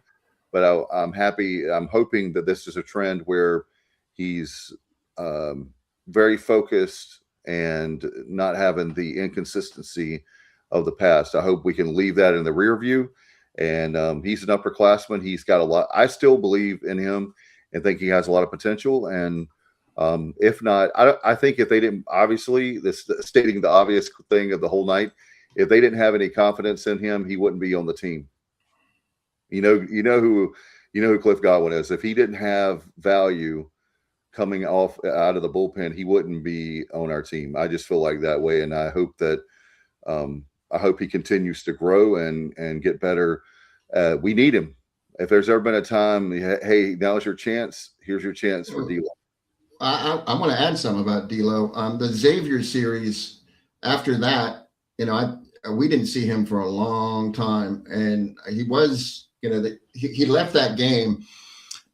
But I'm happy. I'm hoping that this is a trend where he's very focused and not having the inconsistency of the past. I hope we can leave that in the rear view. And he's an upperclassman. He's got a lot. I still believe in him and think he has a lot of potential. And if not, I think if they didn't, obviously, this stating the obvious thing of the whole night, if they didn't have any confidence in him, he wouldn't be on the team. You know who Cliff Godwin is. If he didn't have value coming out of the bullpen, he wouldn't be on our team. I just feel like that way, and I hope that I hope he continues to grow and get better. We need him. If there's ever been a time, hey, now's your chance. Here's your chance for D'Lo. I want to add something about D'Lo. The Xavier series. After that, we didn't see him for a long time, and he was. He left that game,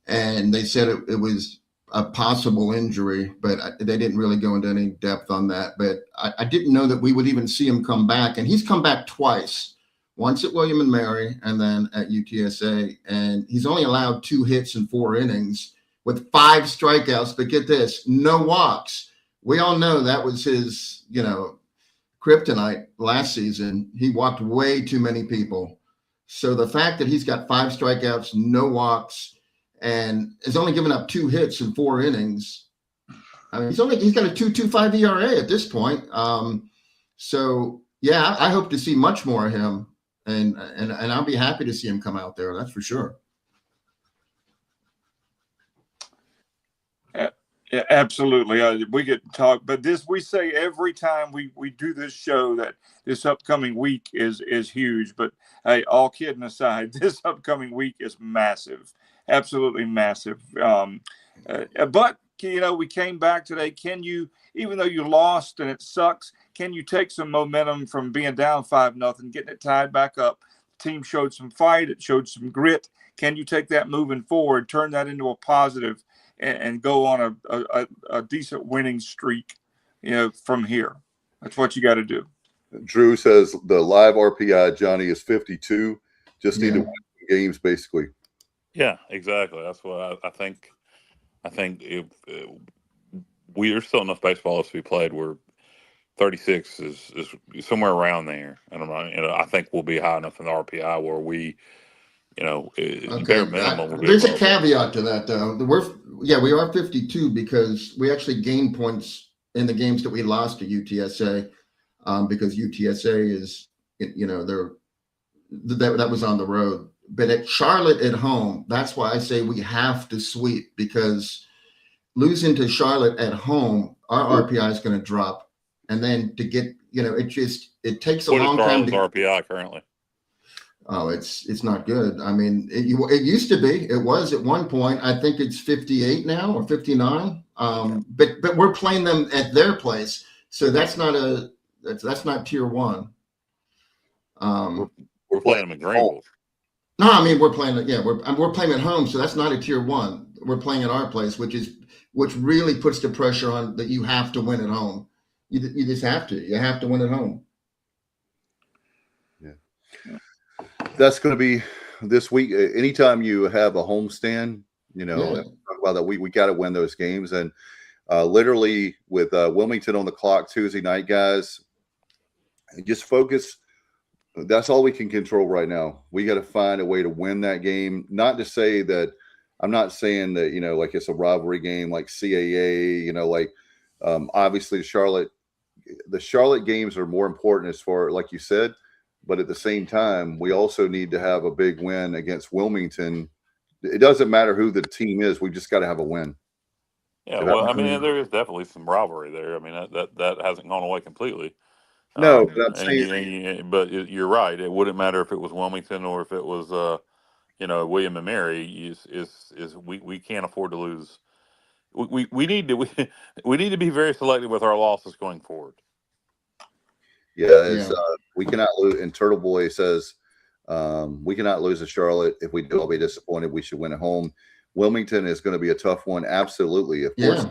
and they said it was a possible injury, but they didn't really go into any depth on that. But I didn't know that we would even see him come back, and he's come back twice, once at William & Mary and then at UTSA, and he's only allowed 2 hits in 4 innings with 5 strikeouts. But get this, no walks. We all know that was his, kryptonite last season. He walked way too many people. So the fact that he's got 5 strikeouts, no walks, and has only given up 2 hits in 4 innings, I mean, he's got a 2.25 ERA at this point. So yeah, I hope to see much more of him, and I'll be happy to see him come out there. That's for sure. Yeah, absolutely. We get to talk, but we say every time we do this show that this upcoming week is huge. But hey, all kidding aside, this upcoming week is massive, absolutely massive. But we came back today. Can you, even though you lost and it sucks, can you take some momentum from being down 5-0, getting it tied back up? The team showed some fight. It showed some grit. Can you take that moving forward, turn that into a positive, and go on a decent winning streak, from here? That's what you got to do. Drew says the live RPI, Johnny, is 52. Just need to win games, basically. Yeah, exactly. That's what I think. I think if there's still enough baseball left to be played where 36 is somewhere around there, and I think we'll be high enough in the RPI where we, bare minimum. There's a caveat to that, though. We are 52 because we actually gained points in the games that we lost to UTSA, because UTSA is, that was on the road. But at Charlotte at home, that's why I say we have to sweep, because losing to Charlotte at home, our RPI is going to drop, and then to get, it takes a long time. RPI currently? Oh, it's not good. I mean, it used to be. It was at one point. I think it's 58 now or 59. But we're playing them at their place, so that's not tier one. We're playing them in Greenville. No, I mean we're playing. Yeah, we're playing at home, so that's not a tier one. We're playing at our place, which really puts the pressure on that you have to win at home. You just have to. You have to win at home. That's going to be this week. Anytime you have a homestand, talk about that, we got to win those games. And literally with Wilmington on the clock Tuesday night, guys, just focus. That's all we can control right now. We got to find a way to win that game. Not to say that I'm not saying that, like it's a rivalry game like CAA, obviously the Charlotte games are more important as far, like you said. But at the same time, we also need to have a big win against Wilmington. It doesn't matter who the team is. We just got to have a win. Yeah, well, I mean, there is definitely some rivalry there. I mean, that hasn't gone away completely. No, but I'm saying, but you're right. It wouldn't matter if it was Wilmington or if it was, William and Mary. We can't afford to lose. We need to be very selective with our losses going forward. Yeah, we cannot lose. And Turtle Boy says we cannot lose to Charlotte. If we do, I'll be disappointed. We should win at home. Wilmington is going to be a tough one. Absolutely, of course.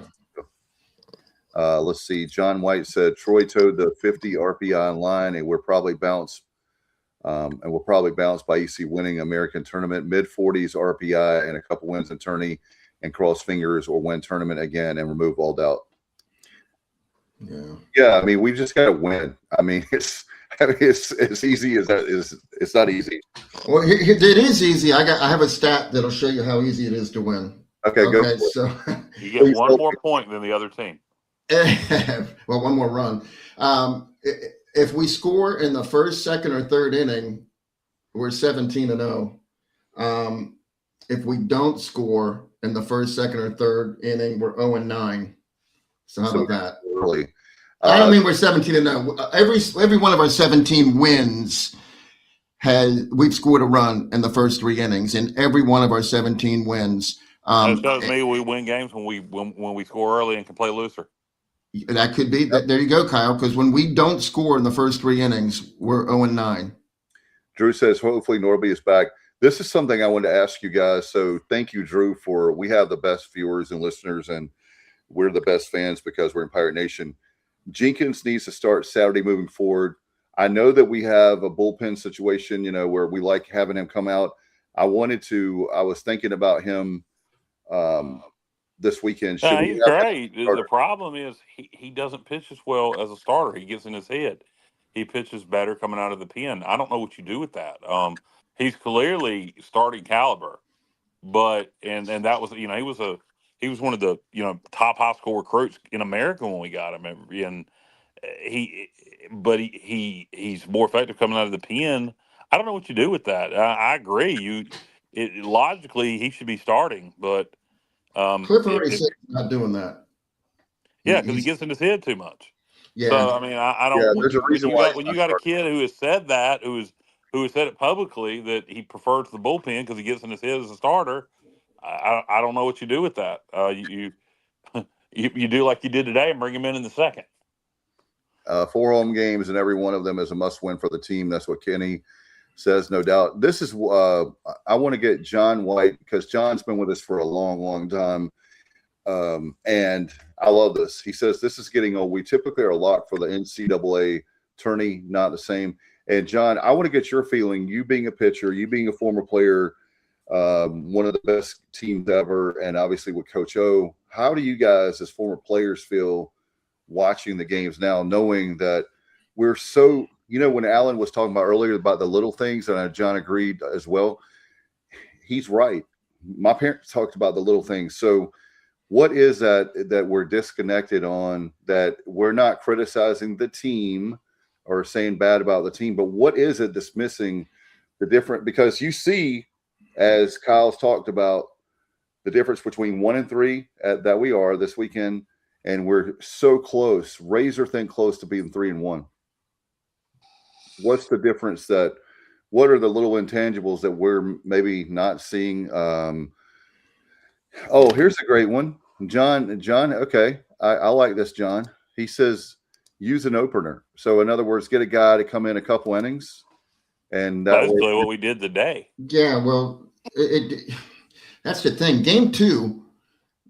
Let's see. John White said Troy towed the 50 RPI line, and we'll probably bounce by EC winning American tournament, mid-40s RPI, and a couple wins in tourney, and cross fingers or win tournament again and remove all doubt. Yeah. I mean, we've just got to win. I mean, it's as easy as that is. It's not easy. Well, it is easy. I have a stat that'll show you how easy it is to win. Okay, go. So you get one more point than the other team. Well, one more run. If we score in the first, second, or third inning, we're 17-0. If we don't score in the first, second, or third inning, we're 0-9. So how about that? Really? I don't mean we're 17-0. Every one of our 17 wins we've scored a run in the first 3 innings, in every one of our 17 wins. That shows me we win games when we score early and can play looser. That could be. There you go, Kyle. Because when we don't score in the first 3 innings, we're 0-9. Drew says, hopefully Norby is back. This is something I wanted to ask you guys. So thank you, Drew, we have the best viewers and listeners, and we're the best fans because we're in Pirate Nation. Jenkins needs to start Saturday moving forward. I know that we have a bullpen situation, where we like having him come out. I was thinking about him this weekend. He's great. The problem is he doesn't pitch as well as a starter. He gets in his head. He pitches better coming out of the pen. I don't know what you do with that. He's clearly starting caliber, but and that was he he was one of the top high school recruits in America when we got him, and he's more effective coming out of the pen. I don't know what you do with that. I agree. Logically he should be starting, but Cliff already said he's not doing that. Yeah, because he gets in his head too much. Yeah. So I mean, I don't. Yeah, there's a reason why When you got a kid who has said that, who has said it publicly that he prefers the bullpen because he gets in his head as a starter. I don't know what you do with that. You do like you did today and bring him in the second. 4 home games, and every one of them is a must-win for the team. That's what Kenny says, no doubt. This is I want to get John White, because John's been with us for a long, long time, and I love this. He says this is getting old. We typically are locked for the NCAA tourney, not the same. And John, I want to get your feeling. You being a pitcher, you being a former player, one of the best teams ever, and obviously with Coach O. How do you guys, as former players, feel watching the games now, knowing that we're so, when Alan was talking about earlier about the little things, and John agreed as well, he's right. My parents talked about the little things. So what is that we're disconnected on, that we're not criticizing the team or saying bad about the team, but what is it that's missing the different? Because you see, as Kyle's talked about, the difference between 1 and 3 that we are this weekend, and we're so close, razor thin close to being 3 and 1. What's the difference? What are the little intangibles that we're maybe not seeing? Here's a great one. John, okay. I like this, John. He says, use an opener. So in other words, get a guy to come in a couple innings. And that's what we did today. Yeah, well, that's the thing. Game 2,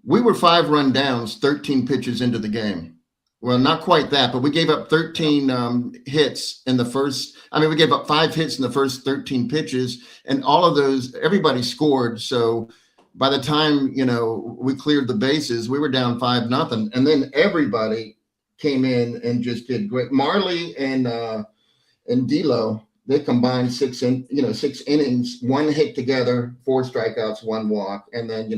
we were 5 run downs, 13 pitches into the game. Well, not quite that, but we gave up 13 hits in the first. We gave up 5 hits in the first 13 pitches, and all of those, everybody scored. So by the time, we cleared the bases, we were down 5-0. And then everybody came in and just did great. Marley and D'Lo, they combined 6 innings, 1 hit together, 4 strikeouts, 1 walk. And then,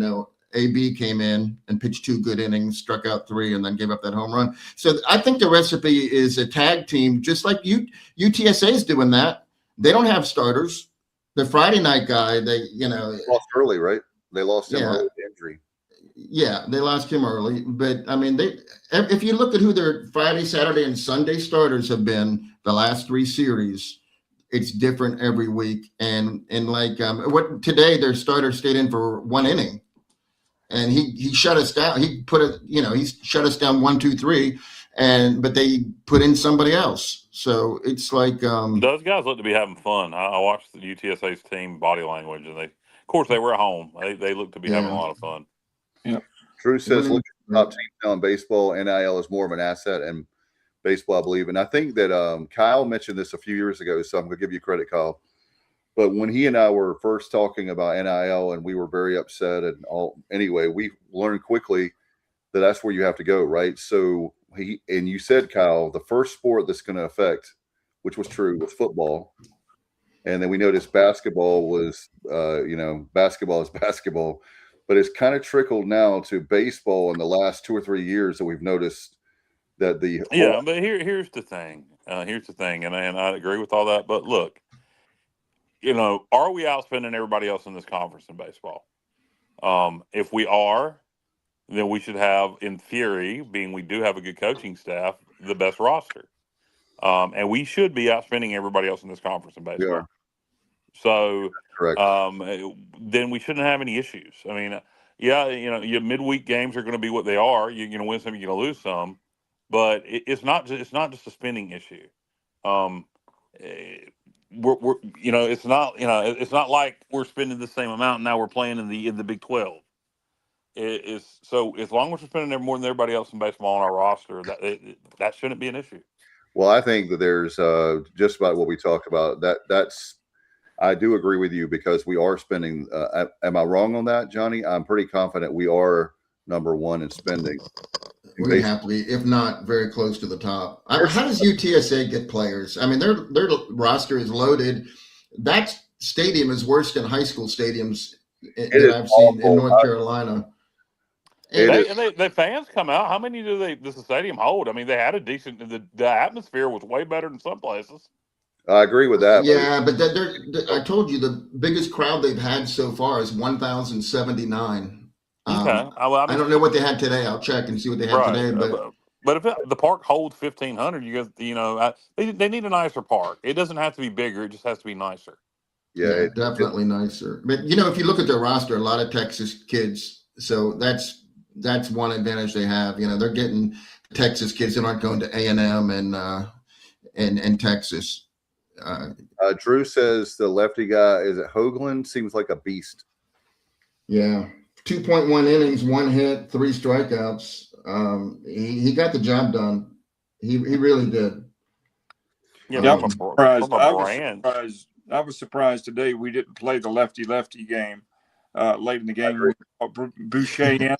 AB came in and pitched 2 good innings, struck out 3, and then gave up that home run. So I think the recipe is a tag team, just like UTSA is doing that. They don't have starters. The Friday night guy, they lost early, right? They lost him early with injury. Yeah, they lost him early. But if you look at who their Friday, Saturday, and Sunday starters have been the last 3 series, it's different every week. And today their starter stayed in for 1 inning. And he shut us down. He shut us down 1, 2, 3, but they put in somebody else. So it's like those guys look to be having fun. I watched the UTSA's team body language, and they were at home. They look to be having a lot of fun. Yeah. Drew says, look at the top teams now in baseball. NIL is more of an asset in baseball, I believe. And I think that Kyle mentioned this a few years ago, so I'm going to give you credit, Kyle. But when he and I were first talking about NIL, and we were very upset and all, anyway, we learned quickly that that's where you have to go, right? So you said, Kyle, the first sport that's going to affect, which was true, was football. And then we noticed basketball was, basketball is basketball, but it's kind of trickled now to baseball in the last 2 or 3 years that we've noticed that but here's the thing. And I agree with all that. But look, are we outspending everybody else in this conference in baseball? If we are, then we should have, in theory, being we do have a good coaching staff, the best roster. And we should be outspending everybody else in this conference in baseball. Yeah. So correct. Then we shouldn't have any issues. Your midweek games are going to be what they are. You're going to win some, you're going to lose some. But it's not just a spending issue. It's not like we're spending the same amount and now we're playing in the Big 12. So as long as we're spending more than everybody else in baseball on our roster, that shouldn't be an issue. Well, I think that there's just about what we talked about. That's I do agree with you, because we are spending. Am I wrong on that, Johnny? I'm pretty confident we are number 1 in spending. We happily, if not very close to the top. How does UTSA get players? Their roster is loaded. That stadium is worse than high school stadiums that I've seen in North Carolina. The fans come out. How many does the stadium hold? I mean, they had a decent. The atmosphere was way better than some places. I agree with that. Yeah, but I told you the biggest crowd they've had so far is 1,079. Okay. I don't know what they had today. I'll check and see what they had today. But if the park holds 1,500, they need a nicer park. It doesn't have to be bigger. It just has to be nicer. Yeah, definitely nicer. But if you look at their roster, a lot of Texas kids. So that's one advantage they have. They're getting Texas kids that aren't going to A&M and Texas. Drew says the lefty guy is it Hoagland seems like a beast. Yeah, 2.1 innings, 1 hit, 3 strikeouts. He got the job done. He really did. Yeah, I was surprised today we didn't play the lefty game late in the game with Boucher in.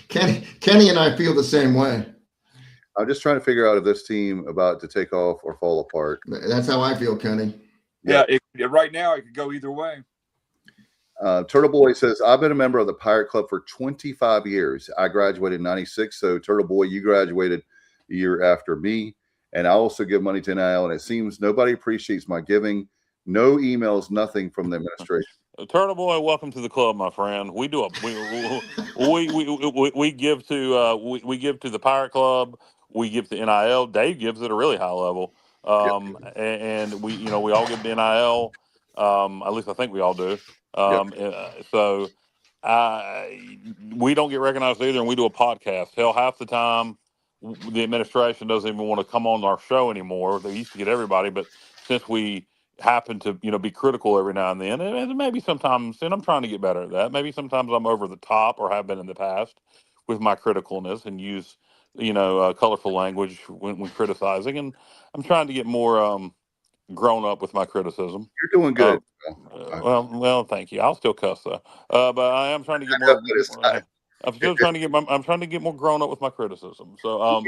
Kenny and I feel the same way. I'm just trying to figure out if this team about to take off or fall apart. That's how I feel, Kenny. Yeah, right now it could go either way. Turtle Boy says, I've been a member of the Pirate Club for 25 years. I graduated in 96. So Turtle Boy, you graduated a year after me. And I also give money to NIL, and it seems nobody appreciates my giving. No emails, nothing from the administration. Turtle Boy, welcome to the club, my friend. We do we give to we give to the Pirate Club. We give to NIL. Dave gives at a really high level, and we all give to NIL. At least I think we all do. So we don't get recognized either, and we do a podcast. Hell, half the time the administration doesn't even want to come on our show anymore. They used to get everybody, but since we happen to be critical every now and then, and maybe sometimes, and I'm trying to get better at that. Maybe sometimes I'm over the top, or have been in the past, with my criticalness and use colorful language when criticizing, and I'm trying to get more grown up with my criticism. You're doing good. Well, thank you. I'll still cuss though, but I am trying to get more. I'm still trying to get. I'm trying to get more grown up with my criticism. So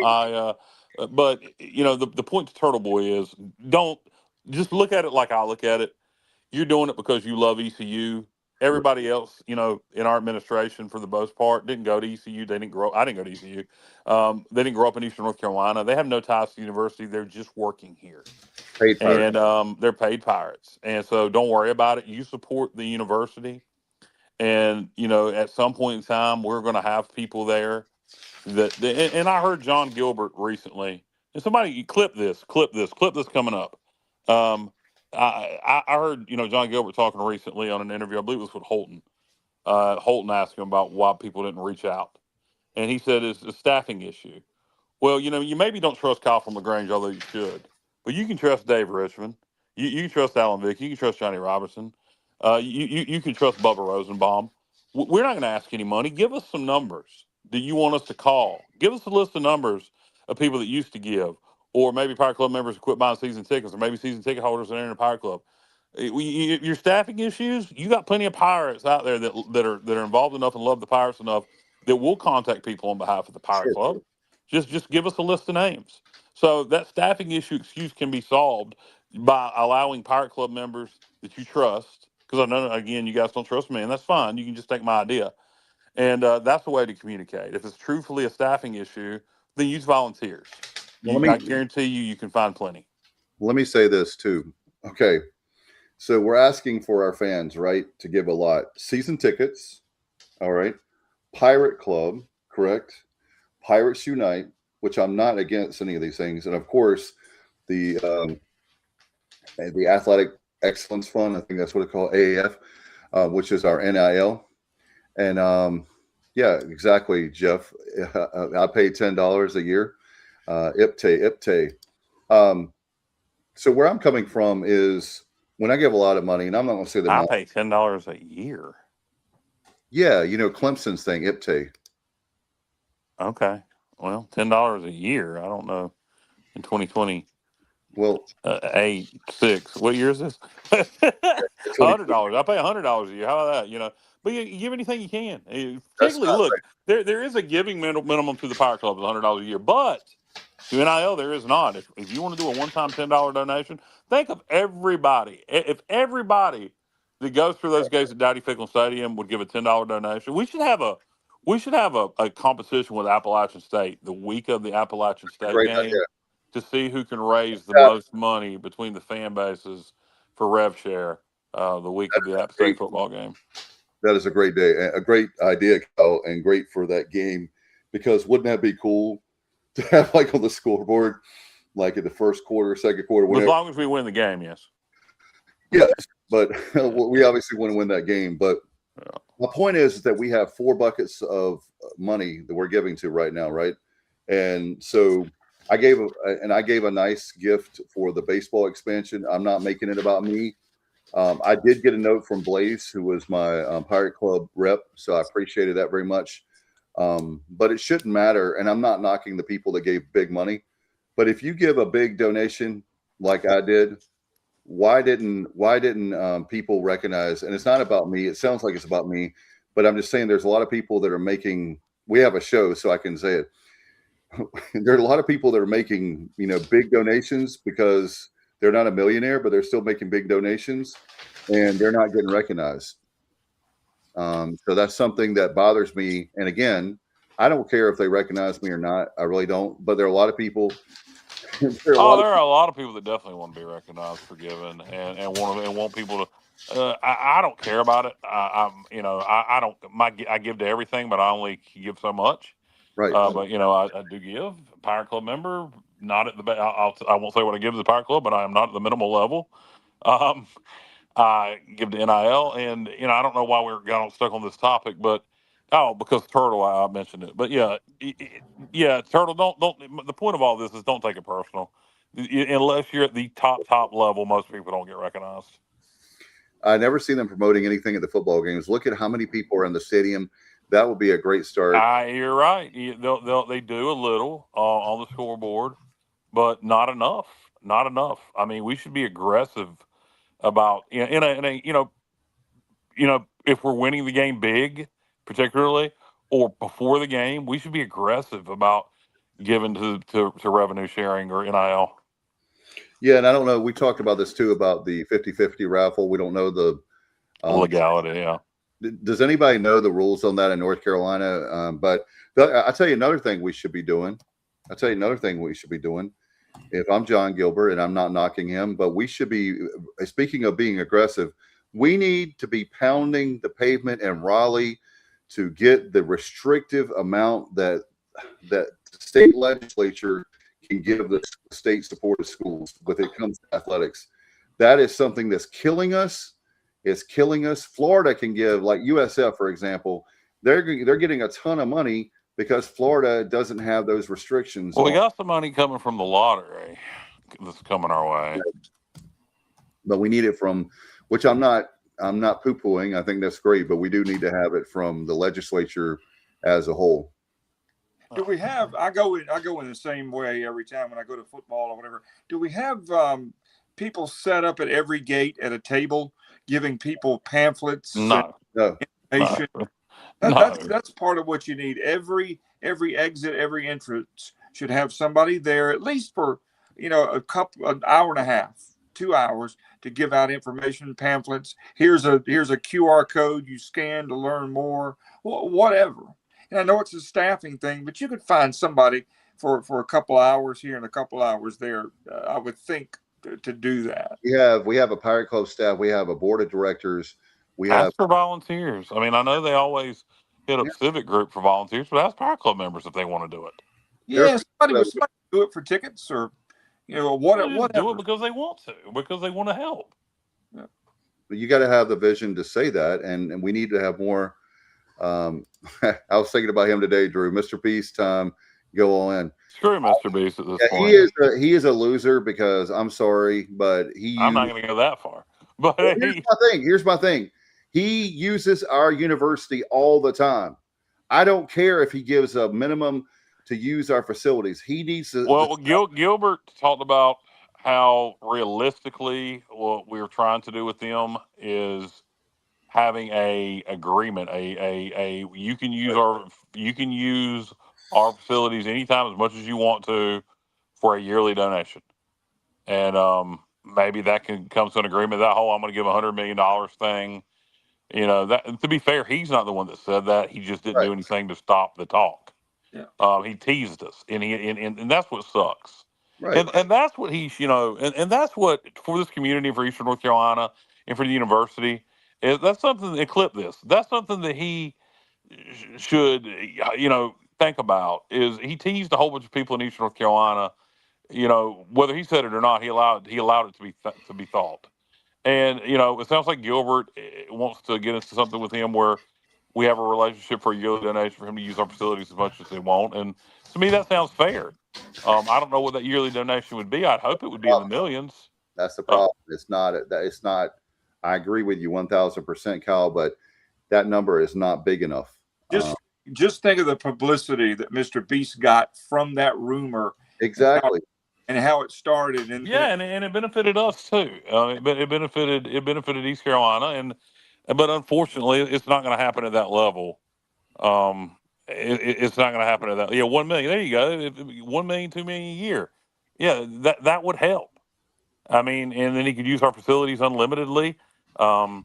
but the point to Turtle Boy is, don't just look at it like I look at it. You're doing it because you love ECU. Everybody else, in our administration, for the most part, didn't go to ECU. They didn't grow. I didn't go to ECU. They didn't grow up in Eastern North Carolina. They have no ties to the university. They're just working here. Paid pirates. And they're paid pirates. And so don't worry about it. You support the university. And, at some point in time, we're going to have people there and I heard John Gilbert recently, and somebody clip this coming up. I heard, John Gilbert talking recently on an interview, I believe it was with Holton. Holton asked him about why people didn't reach out. And he said it's a staffing issue. Well, you maybe don't trust Kyle from LaGrange, although you should. But you can trust Dave Richmond. You can trust Alan Vick. You can trust Johnny Robertson. You can trust Bubba Rosenbaum. We're not going to ask any money. Give us some numbers that you want us to call. Give us a list of numbers of people that used to give, or maybe Pirate Club members who quit buying season tickets, or maybe season ticket holders that are in the Pirate Club. Your staffing issues, you got plenty of Pirates out there that are involved enough and love the Pirates enough that will contact people on behalf of the Pirate Club. Just give us a list of names. So that staffing issue excuse can be solved by allowing Pirate Club members that you trust, because I know, again, you guys don't trust me, and that's fine. You can just take my idea. And that's the way to communicate. If it's truthfully a staffing issue, then use volunteers. I guarantee you can find plenty. Let me say this too. Okay. So we're asking for our fans, right, to give a lot. Season tickets, all right. Pirate Club, correct. Pirates Unite, which I'm not against any of these things. And of course, the Athletic Excellence Fund, I think that's what it's called, AAF, which is our NIL. And yeah, exactly, Jeff. I pay $10 a year. IPTE. So where I'm coming from is when I give a lot of money, and I'm not going to say that I pay $10 a year. Yeah, Clemson's thing, IPTE. Okay. Well, $10 a year. I don't know. In 2020. Well, 6. What year is this? $100. I pay $100 a year. How about that? But you give anything you can. Particularly, look, there is a giving minimum to the Pirate Club of $100 a year, but to NIL there is not. If you want to do a one-time $10 donation, think of everybody. If everybody that goes through those gates at Dowdy Ficklen Stadium would give a $10 donation, we should have We should have a competition with Appalachian State the week of the Appalachian State Great game idea. to see who can raise the Yeah. most money between the fan bases for rev share the week of the App State football game. That is a great day, a great idea, Kyle, and great for that game, because wouldn't that be cool to have like on the scoreboard, like in the first quarter, second quarter, whatever. As long as we win the game, yes. Yes, but we obviously want to win that game. But my point is that we have 4 buckets of money that we're giving to right now, right? And so I gave a nice gift for the baseball expansion. I'm not making it about me. I did get a note from Blaze, who was my Pirate Club rep, so I appreciated that very much. But it shouldn't matter, and I'm not knocking the people that gave big money. But if you give a big donation like I did, why didn't people recognize? And it's not about me. It sounds like it's about me, but I'm just saying there's a lot of people that are making. We have a show, so I can say it. There are a lot of people that are making big donations because they're not a millionaire, but they're still making big donations, and they're not getting recognized. So that's something that bothers me. And again, I don't care if they recognize me or not. I really don't. But there are a lot of people. There are a lot of people that definitely want to be recognized for giving and want people to. I don't care about it. I don't. I give to everything, but I only give so much. Right. But I do give. Pirate Club member, not at the. I won't say what I give to the Pirate Club, but I am not at the minimal level. I give to NIL, and I don't know why we got stuck on this topic, but because Turtle, I mentioned it. But yeah, Turtle, don't. The point of all this is don't take it personal. Unless you're at the top level, most people don't get recognized. I never see them promoting anything at the football games. Look at how many people are in the stadium. That would be a great start. You're right. They do a little on the scoreboard, but not enough. Not enough. I mean, we should be aggressive about if we're winning the game big, particularly, or before the game, we should be aggressive about giving to revenue sharing or NIL. Yeah, and I don't know. We talked about this too about the 50-50 raffle. We don't know the legality. Yeah. Does anybody know the rules on that in North Carolina? But I'll tell you another thing we should be doing. If I'm John Gilbert, and I'm not knocking him, but we should be, speaking of being aggressive, we need to be pounding the pavement in Raleigh to get the restrictive amount that the state legislature can give the state supported schools when it comes to athletics. That is something that's killing us. It's killing us. Florida can give, like USF, for example, they're getting a ton of money because Florida doesn't have those restrictions. Well, we got some money coming from the lottery that's coming our way. But we need it from, which I'm not poo-pooing. I think that's great, but we do need to have it from the legislature as a whole. Do we have, I go in the same way every time when I go to football or whatever. Do we have people set up at every gate at a table giving people pamphlets? No. Information? No. That's part of what you need. Every exit, every entrance should have somebody there at least for an hour and a half, 2 hours to give out information, pamphlets. Here's a QR code you scan to learn more, whatever. And I know it's a staffing thing, but you could find somebody for a couple hours here and a couple hours there. I would think to do that. We have a Pirate Club staff. We have a board of directors. We have for volunteers. I mean, I know they always hit up Civic Group for volunteers, but ask Pirate Club members if they want to do it. Yeah, somebody would do it for tickets or whatever. Do it because they want to help. Yeah. But you got to have the vision to say that, and we need to have more. I was thinking about him today, Drew. Mr. Beast, go all in. Screw Mr. Beast at this point. He is a loser because I'm sorry, but I'm not going to go that far. But here's my thing. He uses our university all the time. I don't care if he gives a minimum to use our facilities. He needs to. Well, Gilbert talked about how realistically what we're trying to do with them is having a agreement. You can use our facilities anytime as much as you want to for a yearly donation, and maybe that can come to an agreement. That whole I'm going to give $100 million thing You know, that to be fair, he's not the one that said that. He just didn't Right. do anything to stop the talk. Yeah. He teased us, and that's what sucks. Right. And that's what he's, and that's what for this community, for Eastern North Carolina, and for the university, that's something that clip this. That's something that he should, think about. Is he teased a whole bunch of people in Eastern North Carolina? Whether he said it or not, he allowed it to be thought. And it sounds like Gilbert wants to get into something with him where we have a relationship for a yearly donation for him to use our facilities as much as they want. And to me, that sounds fair. I don't know what that yearly donation would be. I'd hope it would be in the millions. That's the problem. It's not. It's not. I agree with you 1,000%, Kyle. But that number is not big enough. Just think of the publicity that Mr. Beast got from that rumor. Exactly. And how it started. And it benefited us too. It benefited East Carolina, but unfortunately, it's not going to happen at that level. It's not going to happen at that. Yeah, 1 million. There you go. 1 million, 2 million a year. Yeah, that would help. I mean, and then he could use our facilities unlimitedly. I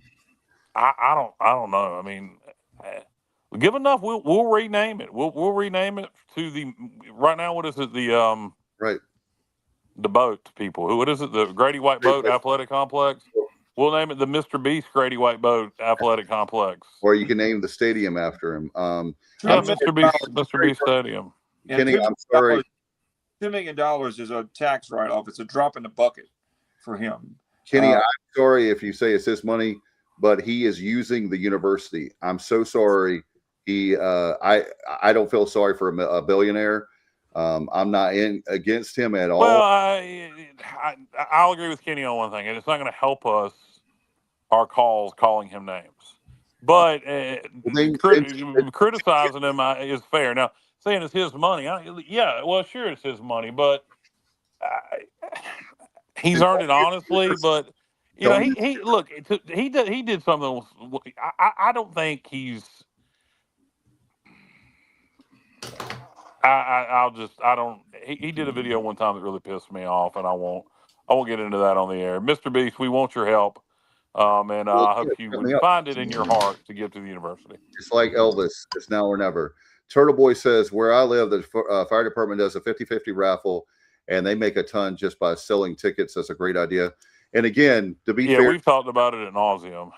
don't know. I mean, give enough, we'll rename it. We'll rename it to the right now. What is it? The right. The boat people. What is it? The Grady White Boat Athletic Complex. We'll name it the Mr. Beast Grady White Boat Athletic Complex. Or you can name the stadium after him. Mr. Beast Stadium. Kenny, I'm sorry. $2 million is a tax write-off. It's a drop in the bucket for him. Kenny, I'm sorry if you say it's his money, but he is using the university. I'm so sorry. I don't feel sorry for a billionaire. I'm not against him at all. Well, I'll agree with Kenny on one thing, and it's not going to help us our calling him names. But criticizing him is fair. Now, saying it's his money, sure, it's his money, but he's earned it honestly. But he did something. I don't think he's. He did a video one time that really pissed me off, and I won't get into that on the air. Mr. Beast, we want your help. And I hope you would find it in your heart to give to the university. It's like Elvis. It's now or never. Turtle Boy says, where I live, the fire department does a 50-50 raffle, and they make a ton just by selling tickets. That's a great idea. And again, to be fair, we've talked about it ad nauseum.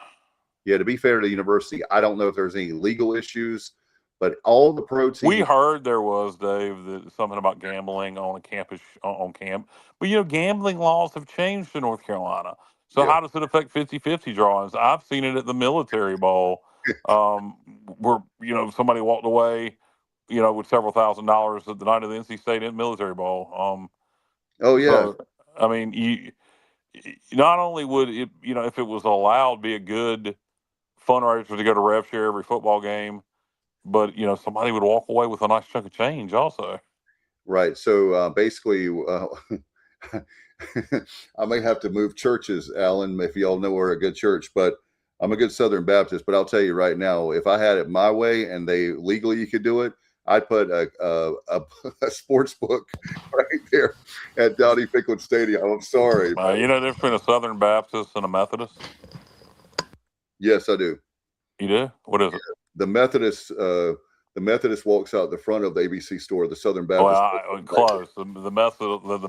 Yeah, to be fair to the university, I don't know if there's any legal issues, but all the protein. We heard there was, Dave, something about gambling on a campus on camp. But gambling laws have changed in North Carolina. So how does it affect 50-50 drawings? I've seen it at the military ball, where somebody walked away, with several $1,000s at the night of the NC State military ball. So, I mean, not only would it, if it was allowed, be a good fundraiser to go to rev share every football game, but somebody would walk away with a nice chunk of change also. Right. So basically, I may have to move churches, Alan, if y'all know we're a good church, but I'm a good Southern Baptist. But I'll tell you right now, if I had it my way and they legally could do it, I'd put a sports book right there at Dowdy Ficklen Stadium. I'm sorry. There's been a Southern Baptist and a Methodist. Yes, I do. You do? What is it? The Methodist walks out the front of the ABC store. The Southern Baptist. Well, close. The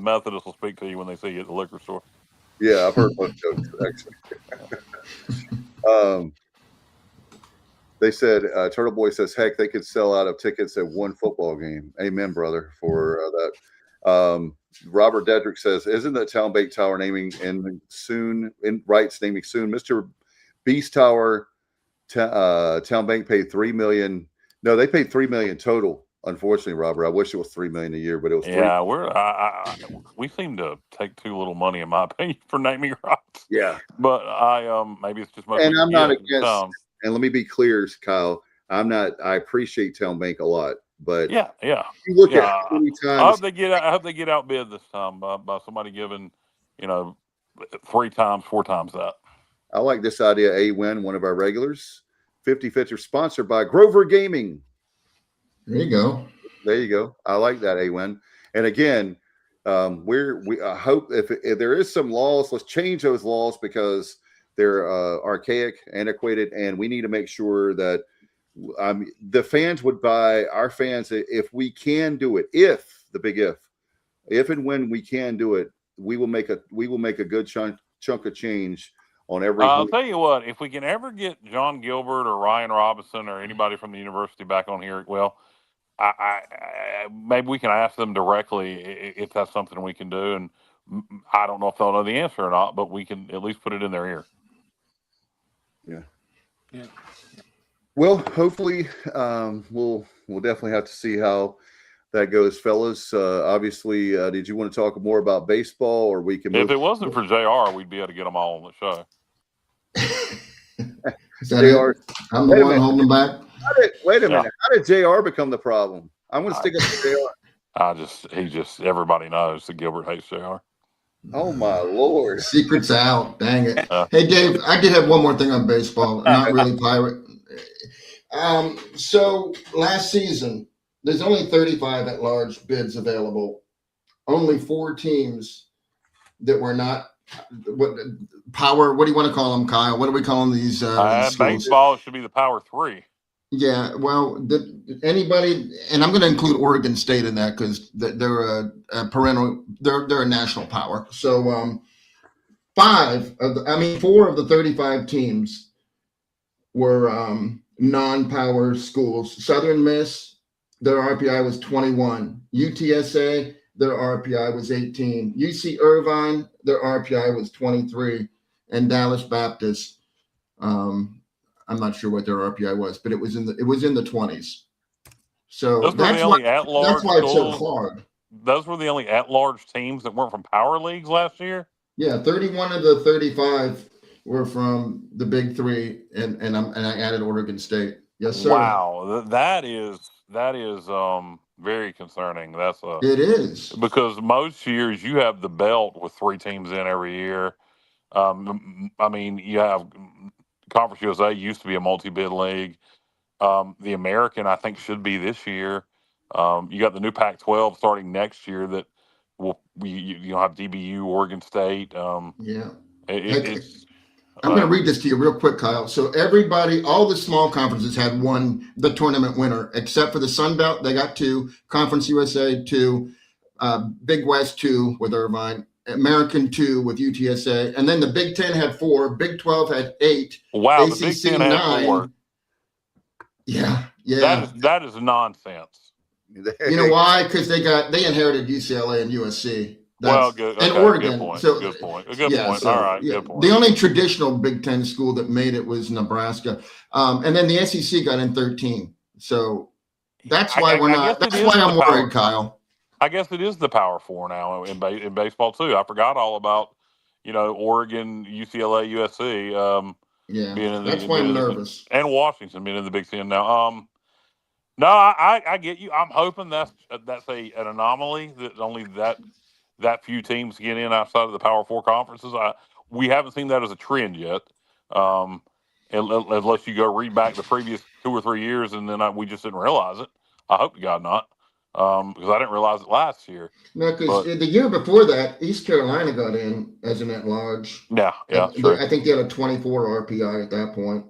Methodist will speak to you when they see you at the liquor store. Yeah, I've heard those jokes actually. They said, Turtle Boy says, heck, they could sell out of tickets at one football game. Amen, brother, for that. Robert Dedrick says, isn't the Town Bank Tower naming soon? Mr. Beast Tower, Town Bank paid $3 million. No, they paid $3 million total. Unfortunately, Robert, I wish it was $3 million a year, but it was. Yeah, we seem to take too little money, in my opinion, for naming rights. Yeah, but maybe it's just. And I'm not against. And let me be clear, Kyle. I appreciate Town Bank a lot, but yeah. You look at how many times. I hope they get outbid this time by somebody giving, 3 times, 4 times that. I like this idea. A-Win, one of our regulars. 50-50 sponsored by Grover Gaming. There you go. There you go. I like that, A-Win. And again, I hope if there is some laws, let's change those laws, because They're archaic, antiquated, and we need to make sure that the fans would buy our fans if we can do it. If and when we can do it, we will make a good chunk of change on every. I'll tell you what, if we can ever get John Gilbert or Ryan Robinson or anybody from the university back on here, well, I maybe we can ask them directly if that's something we can do. And I don't know if they'll know the answer or not, but we can at least put it in their ear. Yeah. Well, hopefully, we'll definitely have to see how that goes, fellas. Obviously, did you want to talk more about baseball, or we can move? If it wasn't for JR, we'd be able to get them all on the show. JR, I'm the one holding back. Wait a minute. How did JR become the problem? I'm going to stick up to JR. Everybody knows that Gilbert hates JR. Oh my Lord! Secret's out. Dang it. Hey, Dave, I did have one more thing on baseball. Not really Pirate. So last season, there's only 35 at-large bids available. Only 4 teams that were not power. What do you want to call them, Kyle? What do we call them? These baseball should be the Power 3. Yeah, well, anybody, and I'm going to include Oregon State in that because they're a perennial, they're a national power. So 4 of the 35 teams were non-power schools. Southern Miss, their RPI was 21. UTSA, their RPI was 18. UC Irvine, their RPI was 23. And Dallas Baptist, I'm not sure what their RPI was, but it was in the 20s. So that's why it's so hard. Those were the only at-large teams that weren't from power leagues last year. Yeah, 31 of the 35 were from the Big 3, and I added Oregon State. Yes, sir. Wow, that is very concerning. It is, because most years you have the belt with 3 teams in every year. I mean, you have Conference USA used to be a multi-bid league. The American, I think, should be this year. You got the new Pac-12 starting next year that will you have DBU, Oregon State. It's I'm going to read this to you real quick, Kyle. So everybody, all the small conferences had won the tournament winner, except for the Sun Belt. They got 2, Conference USA 2, Big West 2 with Irvine, American 2 with UTSA, and then the Big 10 had 4, Big 12 had 8. Wow, ACC the Big 10 9. had 4. Yeah. That is nonsense. You know why? Because they inherited UCLA and USC. Good. And Okay, Oregon. Good point. So, good point. All right. Good point. The only traditional Big 10 school that made it was Nebraska, and then the SEC got in 13. So that's why we're not. That's why I'm worried, Kyle. I guess it is the Power 4 now in baseball too. I forgot all about Oregon, UCLA, USC. That's why I'm nervous. And Washington being in the Big 10 now. No, I get you. I'm hoping that's an anomaly that only that few teams get in outside of the Power 4 conferences. We haven't seen that as a trend yet, unless you go read back the previous 2 or 3 years, and then we just didn't realize it. I hope to God not, because I didn't realize it last year. No, because the year before that, East Carolina got in as an at-large. Yeah, true. I think they had a 24 RPI at that point.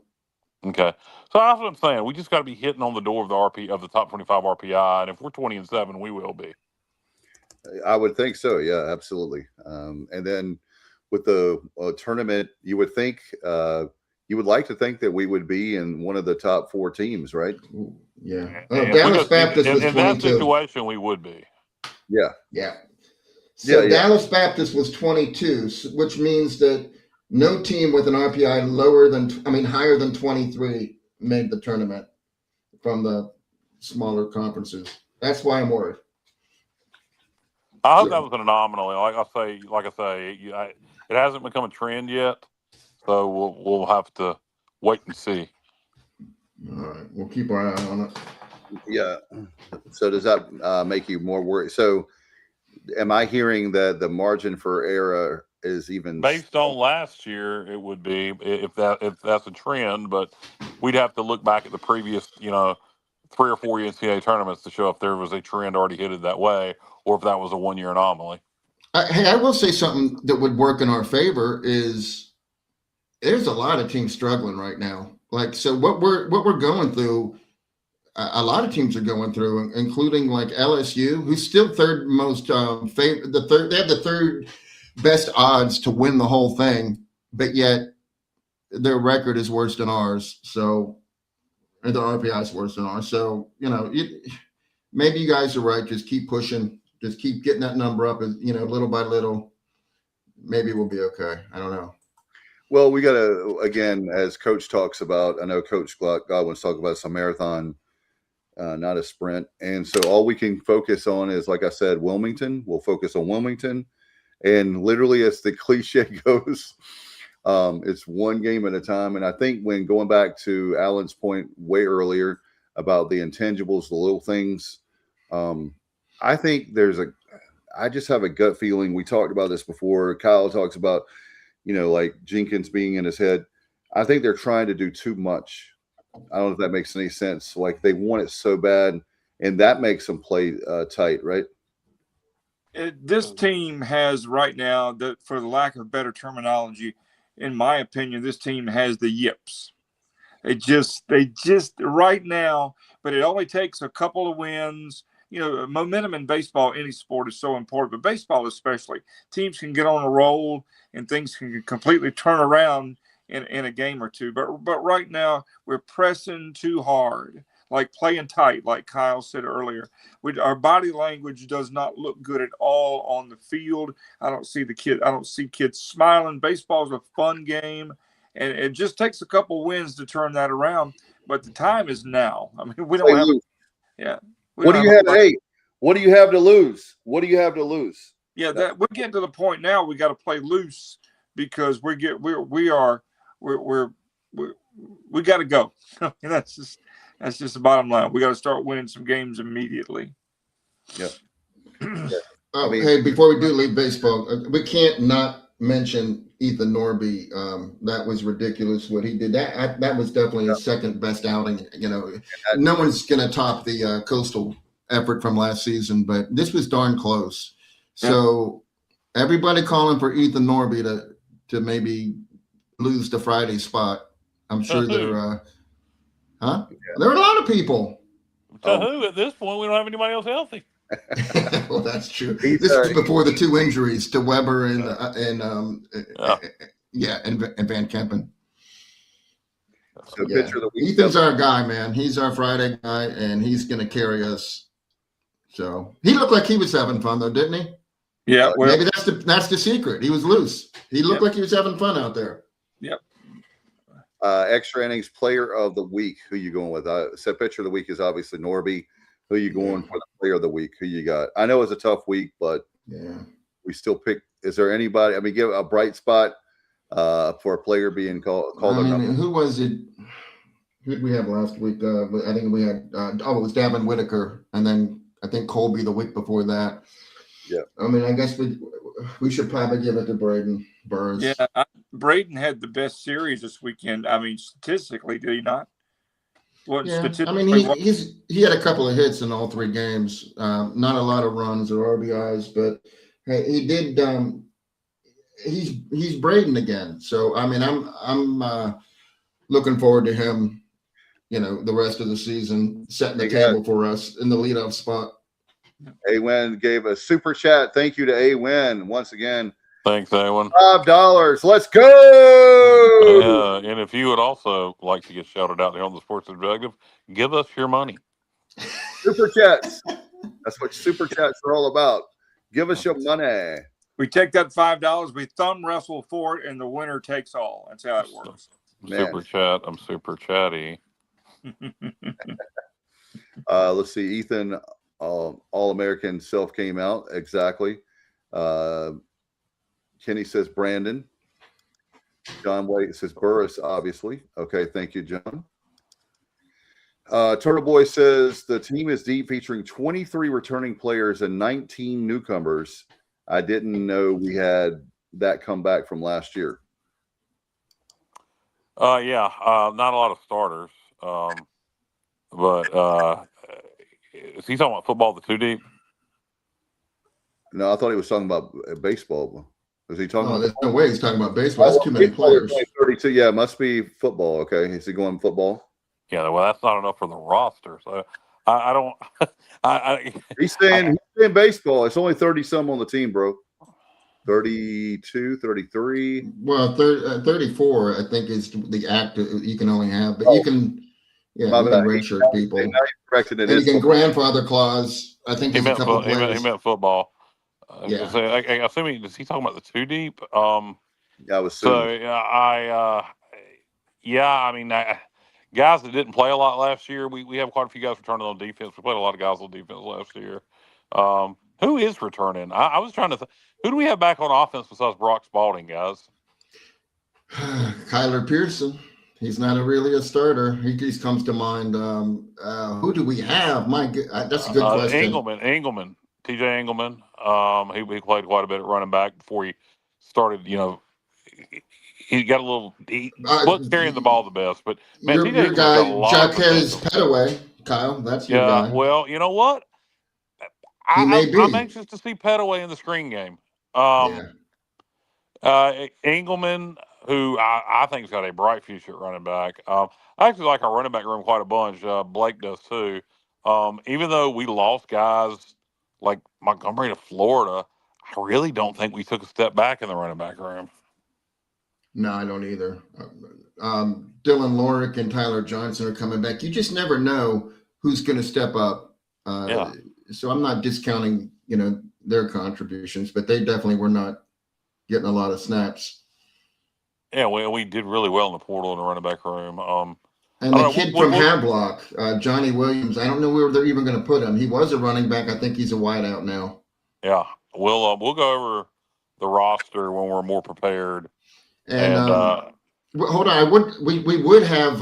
Okay, so that's what I'm saying. We just got to be hitting on the door of the top 25 RPI, and if we're 20-7, we will be. I would think so. Yeah, absolutely. And then with the tournament, you would think you would like to think that we would be in one of the top 4 teams, right? Yeah. Dallas Baptist was 22. In that situation, we would be. Yeah. So Dallas Baptist was 22, which means that no team with an RPI higher than 23 made the tournament from the smaller conferences. That's why I'm worried. I hope that was an anomaly. Like I say, it hasn't become a trend yet, so we'll have to wait and see. All right, we'll keep our eye on it. Yeah. So does that make you more worried? So, am I hearing that the margin for error is even based on last year? It would be if that's a trend, but we'd have to look back at the previous 3 or 4 NCAA tournaments to show if there was a trend already headed that way, or if that was a 1-year anomaly. Hey, I will say something that would work in our favor is there's a lot of teams struggling right now. Like, so what we're going through, a lot of teams are going through, including like LSU, who's still third most they have the third best odds to win the whole thing, but yet their record is worse than ours. So, and their RPI is worse than ours. So, maybe you guys are right. Just keep pushing. Just keep getting that number up, little by little. Maybe we'll be okay. I don't know. Well, we got to, again, as Coach talks about, I know Coach Godwin's talking about some marathon, not a sprint. And so all we can focus on is, like I said, Wilmington. We'll focus on Wilmington. And literally, as the cliche goes, it's one game at a time. And I think when going back to Alan's point way earlier about the intangibles, the little things, I think I just have a gut feeling. We talked about this before. Kyle talks about, like Jenkins being in his head. I think they're trying to do too much. I don't know if that makes any sense. Like, they want it so bad, and that makes them play tight, right? This team has right now, for the lack of better terminology, in my opinion, this team has the yips. They just right now, but it only takes a couple of wins. Momentum in baseball, any sport, is so important, but baseball especially. Teams can get on a roll and things can completely turn around in a game or two. But right now, we're pressing too hard, like playing tight, like Kyle said earlier. Our body language does not look good at all on the field. I don't see kids smiling. Baseball is a fun game, and it just takes a couple wins to turn that around. But the time is now. I mean, we don't have What do you have? Hey, what do you have to lose? What do you have to lose? Yeah, we're getting to the point now. We got to play loose because we got to go. That's just the bottom line. We got to start winning some games immediately. Yeah. Hey, before we do leave baseball, we can't not mention Ethan Norby. That was ridiculous what he did. That was definitely his second best outing. No one's going to top the Coastal effort from last season, but this was darn close. So everybody calling for Ethan Norby to maybe lose the Friday spot. I'm sure there are a lot of people. To who at this point? We don't have anybody else healthy. Well, that's true. This is before the two injuries to Weber and Van Kempen. So pitcher of the week. Ethan's our guy, man. He's our Friday guy, and he's going to carry us. So he looked like he was having fun, though, didn't he? Yeah. Well, maybe that's the secret. He was loose. He looked like he was having fun out there. Yep. Extra innings player of the week. Who you going with? Said pitcher of the week is obviously Norby. Who you going for the player of the week? Who you got? I know it's a tough week, but we still pick. Is there anybody? I mean, give a bright spot for a player being called. Who was it? Who did we have last week? I think we had. It was Davin Whitaker, and then I think Colby the week before that. Yeah. I mean, I guess we should probably give it to Braden Burris. Yeah, Braden had the best series this weekend. I mean, statistically, did he not? I mean, he had a couple of hits in all three games. Not a lot of runs or RBIs, but hey, he did. He's Braden again. So I mean, I'm looking forward to him. The rest of the season, setting the table for us in the leadoff spot. Awen gave a super chat. Thank you to Awen once again. Thanks, Awen. $5. Let's go. And if you would also like to get shouted out here on the Sports Objective, give us your money. Super chats. That's what super chats are all about. Give us your money. We take that $5, we thumb wrestle for it, and the winner takes all. That's how it works. Super chat. I'm super chatty. Let's see. Ethan, All-American self came out. Exactly. Kenny says Brandon. John White says Burris, obviously. Okay, thank you, John. Turtle Boy says the team is deep, featuring 23 returning players and 19 newcomers. I didn't know we had that come back from last year. Not a lot of starters. But is he talking about football, the two deep? No, I thought he was talking about baseball. Is he talking No, about? there's no way he's talking about baseball. That's too many Baseball is players. only 32. Yeah, it must be football. Okay, is he going football? Yeah, well, that's not enough for the roster. So I don't. He's saying baseball. It's only 30 some on the team, bro. 32, 33. Well, 34, I think, is the active you can only have, but you can, you can redshirt people. Now you corrected it. And you can grandfather clause. I think he there's a couple he meant football. Yeah. I assuming is he talking about the two deep? Yeah, I was so I mean, guys that didn't play a lot last year. We have quite a few guys returning on defense. We played a lot of guys on defense last year. Who is returning? I was trying to. Who do we have back on offense besides Brock Spalding, guys? Kyler Pearson. He's not really a starter. He just comes to mind. Who do we have? That's a good question. Engelman, TJ Engelman. He played quite a bit at running back before he started. He got a little. He wasn't carrying the ball the best, but man, your guy Jaquez Petaway, Kyle. That's your guy. Well, you know what? I'm anxious to see Petaway in the screen game. Engelman, who I think's got a bright future at running back. I actually like our running back room quite a bunch. Blake does too. Even though we lost guys like Montgomery to Florida, I really don't think we took a step back in the running back room. No, I don't either. Dylan Lorick and Tyler Johnson are coming back. You just never know who's going to step up. So I'm not discounting, their contributions, but they definitely were not getting a lot of snaps. Yeah, we did really well in the portal in the running back room. And the kid from Havelock, Johnny Williams, I don't know where they're even going to put him. He was a running back. I think he's a wideout now. Yeah, we'll go over the roster when we're more prepared. And hold on, we would have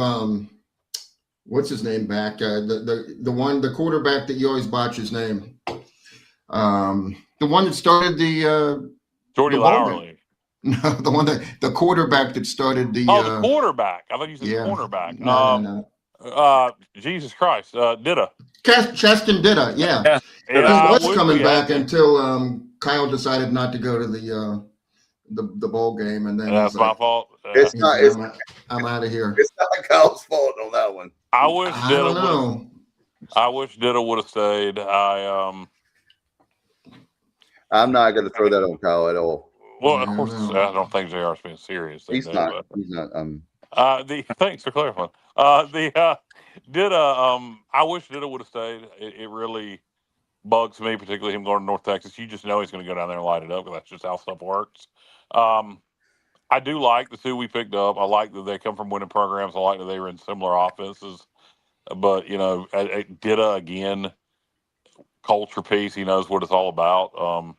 what's his name back? The quarterback that you always botch his name. The one that started the Jordy Lowerly. No, the quarterback that started the. The quarterback. I thought you said cornerback. No. Jesus Christ, Ditta. Cheston Ditta, yeah. He was coming back until Kyle decided not to go to the bowl game, and then that's my fault. It's not. I'm out of here. It's not Kyle's fault on that one. I wish Ditta would have stayed. I'm not going to throw that on Kyle at all. Well, of course, I don't think JR's being serious. He's not. He's not. Thanks for clarifying. Ditta. I wish Ditta would have stayed. It really bugs me, particularly him going to North Texas. You just know he's going to go down there and light it up because that's just how stuff works. I do like the two we picked up. I like that they come from winning programs. I like that they were in similar offenses. But Ditta again, culture piece. He knows what it's all about.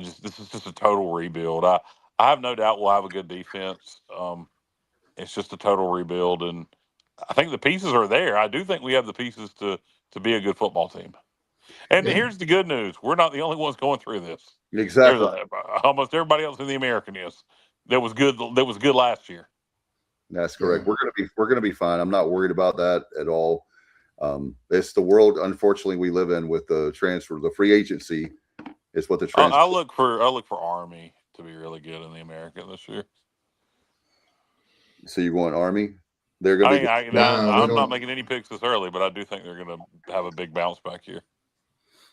This is just a total rebuild. I have no doubt we'll have a good defense. It's just a total rebuild, and I think the pieces are there. I do think we have the pieces to be a good football team. And here's the good news: we're not the only ones going through this. Exactly. Almost everybody else in the American is that was good last year. That's correct. We're gonna be fine. I'm not worried about that at all. It's the world, unfortunately, we live in with the transfer, the free agency. Is what the transfer. I look for Army to be really good in the American this year. So you want Army? They're going to. I'm not making any picks this early, but I do think they're going to have a big bounce back here.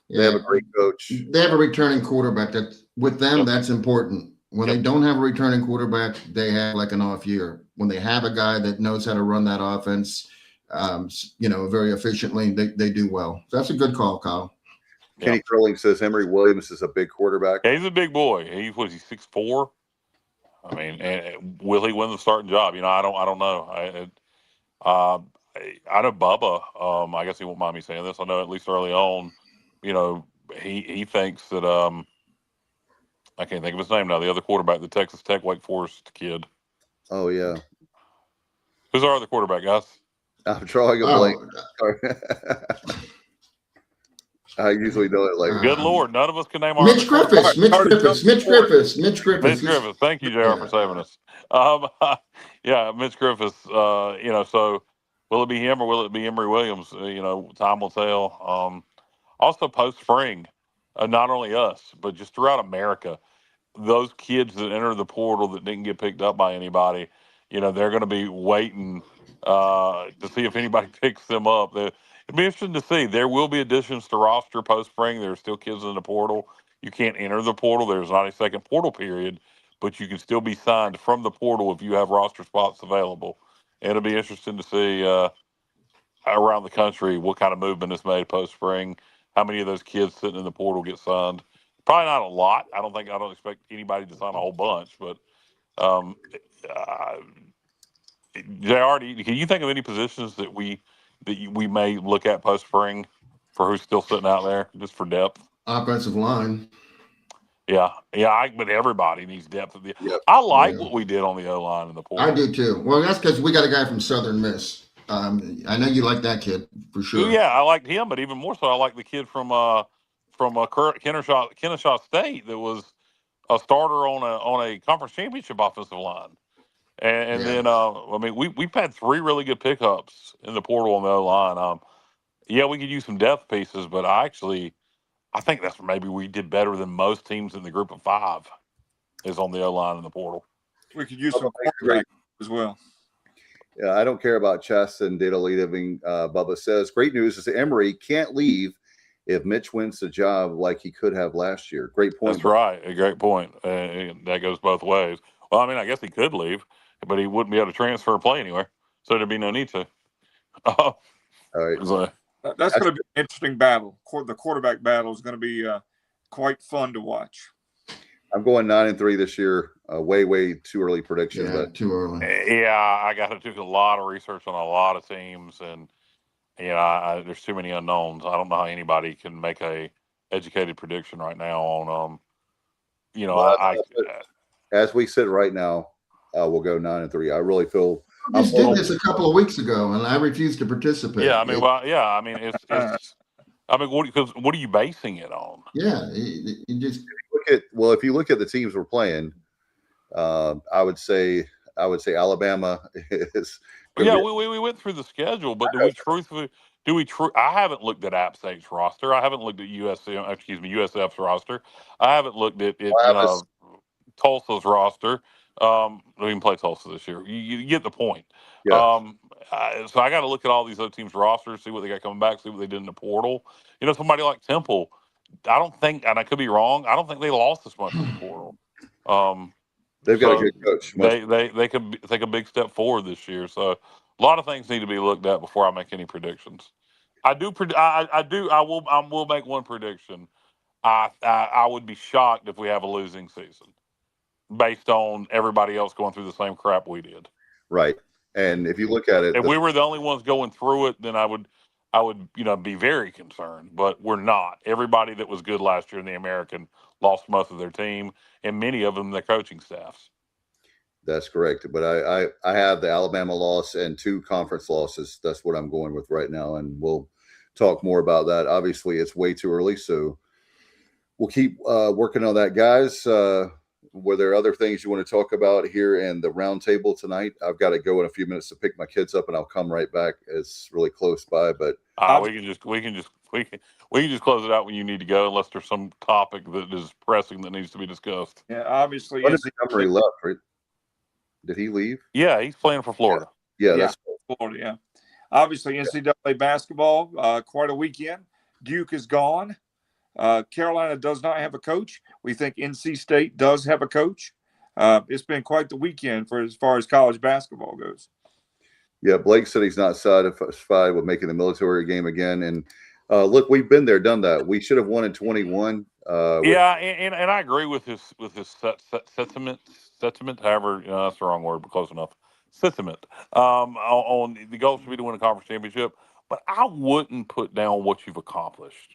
Yeah. They have a great coach. They have a returning quarterback. That with them, that's important. When they don't have a returning quarterback, they have like an off year. When they have a guy that knows how to run that offense, very efficiently, they do well. So that's a good call, Kyle. Kenny Curling says Emory Williams is a big quarterback. Yeah, he's a big boy. He's 6'4". I mean, and will he win the starting job? I don't know. I know Bubba. I guess he won't mind me saying this. I know at least early on, he thinks that I can't think of his name now. The other quarterback, the Texas Tech Wake Forest kid. Oh yeah. Who's our other quarterback, guys? I'm drawing a blank. I usually know it like. Good Lord, none of us can name our. Mitch Griffiths. Mitch Griffiths. Thank you, JR, for saving us. Mitch Griffiths. So will it be him or will it be Emory Williams? Time will tell. Also, post spring, not only us but just throughout America, those kids that enter the portal that didn't get picked up by anybody, they're going to be waiting to see if anybody picks them up. It'd be interesting to see. There will be additions to roster post spring. There are still kids in the portal. You can't enter the portal. There's not a second portal period, but you can still be signed from the portal if you have roster spots available. And it'll be interesting to see around the country what kind of movement is made post spring. How many of those kids sitting in the portal get signed? Probably not a lot. I don't expect anybody to sign a whole bunch, but um, uh, JR, can you think of any positions that we may look at post spring for who's still sitting out there just for depth? Offensive line. Yeah, but everybody needs depth. Yep. I like what we did on the O line in the portal. I do too. Well, that's because we got a guy from Southern Miss. I know you like that kid for sure. Yeah, I liked him, but even more so, I like the kid from Kennesaw State that was a starter on a conference championship offensive line. And then we've had 3 really good pickups in the portal on the O line. We could use some depth pieces, but I think that's maybe we did better than most teams in the group of 5 is on the O line in the portal. We could use some quarterback as well. Yeah, I don't care about chess and data leaving. Bubba says, great news is that Emory can't leave if Mitch wins the job like he could have last year. Great point. That's right. A great point. That goes both ways. Well, I mean, I guess he could leave, but he wouldn't be able to transfer or play anywhere. So there'd be no need to. All right. So, that's going to be an interesting battle. The quarterback battle is going to be quite fun to watch. I'm going 9-3 this year. Way too early prediction. Yeah, but too early. Yeah, I got to do a lot of research on a lot of teams, and there's too many unknowns. I don't know how anybody can make a educated prediction right now on as we sit right now, we'll go 9-3. I really feel I just did this a couple of weeks ago, and I refused to participate. Yeah, it's. What are you basing it on? Yeah, you just if you look at the teams we're playing, I would say Alabama is. Yeah, we went through the schedule, but I haven't looked at App State's roster. I haven't looked at USF's roster. I haven't looked at Tulsa's roster. We can play Tulsa this year. You get the point. Yeah. So I got to look at all these other teams' rosters, see what they got coming back, see what they did in the portal. Somebody like Temple, I don't think, and I could be wrong, I don't think they lost as much in the portal. They've got a good coach. They could take a big step forward this year. So a lot of things need to be looked at before I make any predictions. I will make one prediction. I would be shocked if we have a losing season based on everybody else going through the same crap we did. Right. And if you look at it, if we were the only ones going through it, then I would be very concerned, but we're not. Everybody that was good last year in the American lost most of their team, and many of them their coaching staffs. That's correct. But I have the Alabama loss and 2 conference losses. That's what I'm going with right now, and we'll talk more about that. Obviously, it's way too early, so we'll keep working on that, guys. Were there other things you want to talk about here in the roundtable tonight? I've got to go in a few minutes to pick my kids up, and I'll come right back. It's really close by, but we can just close it out when you need to go, unless there's some topic that is pressing that needs to be discussed. Yeah, obviously. What is Emory left? Right? Did he leave? Yeah, he's playing for Florida. Yeah, that's Florida. Yeah, obviously NCAA basketball, quite a weekend. Duke is gone. Carolina does not have a coach. We think NC State does have a coach. It's been quite the weekend for as far as college basketball goes. Yeah, Blake said he's not satisfied with making the military game again. And look, we've been there, done that. We should have won in 21. And I agree with his sentiment. However, that's the wrong word, but close enough. Sentiment on the goal should be to win a conference championship, but I wouldn't put down what you've accomplished.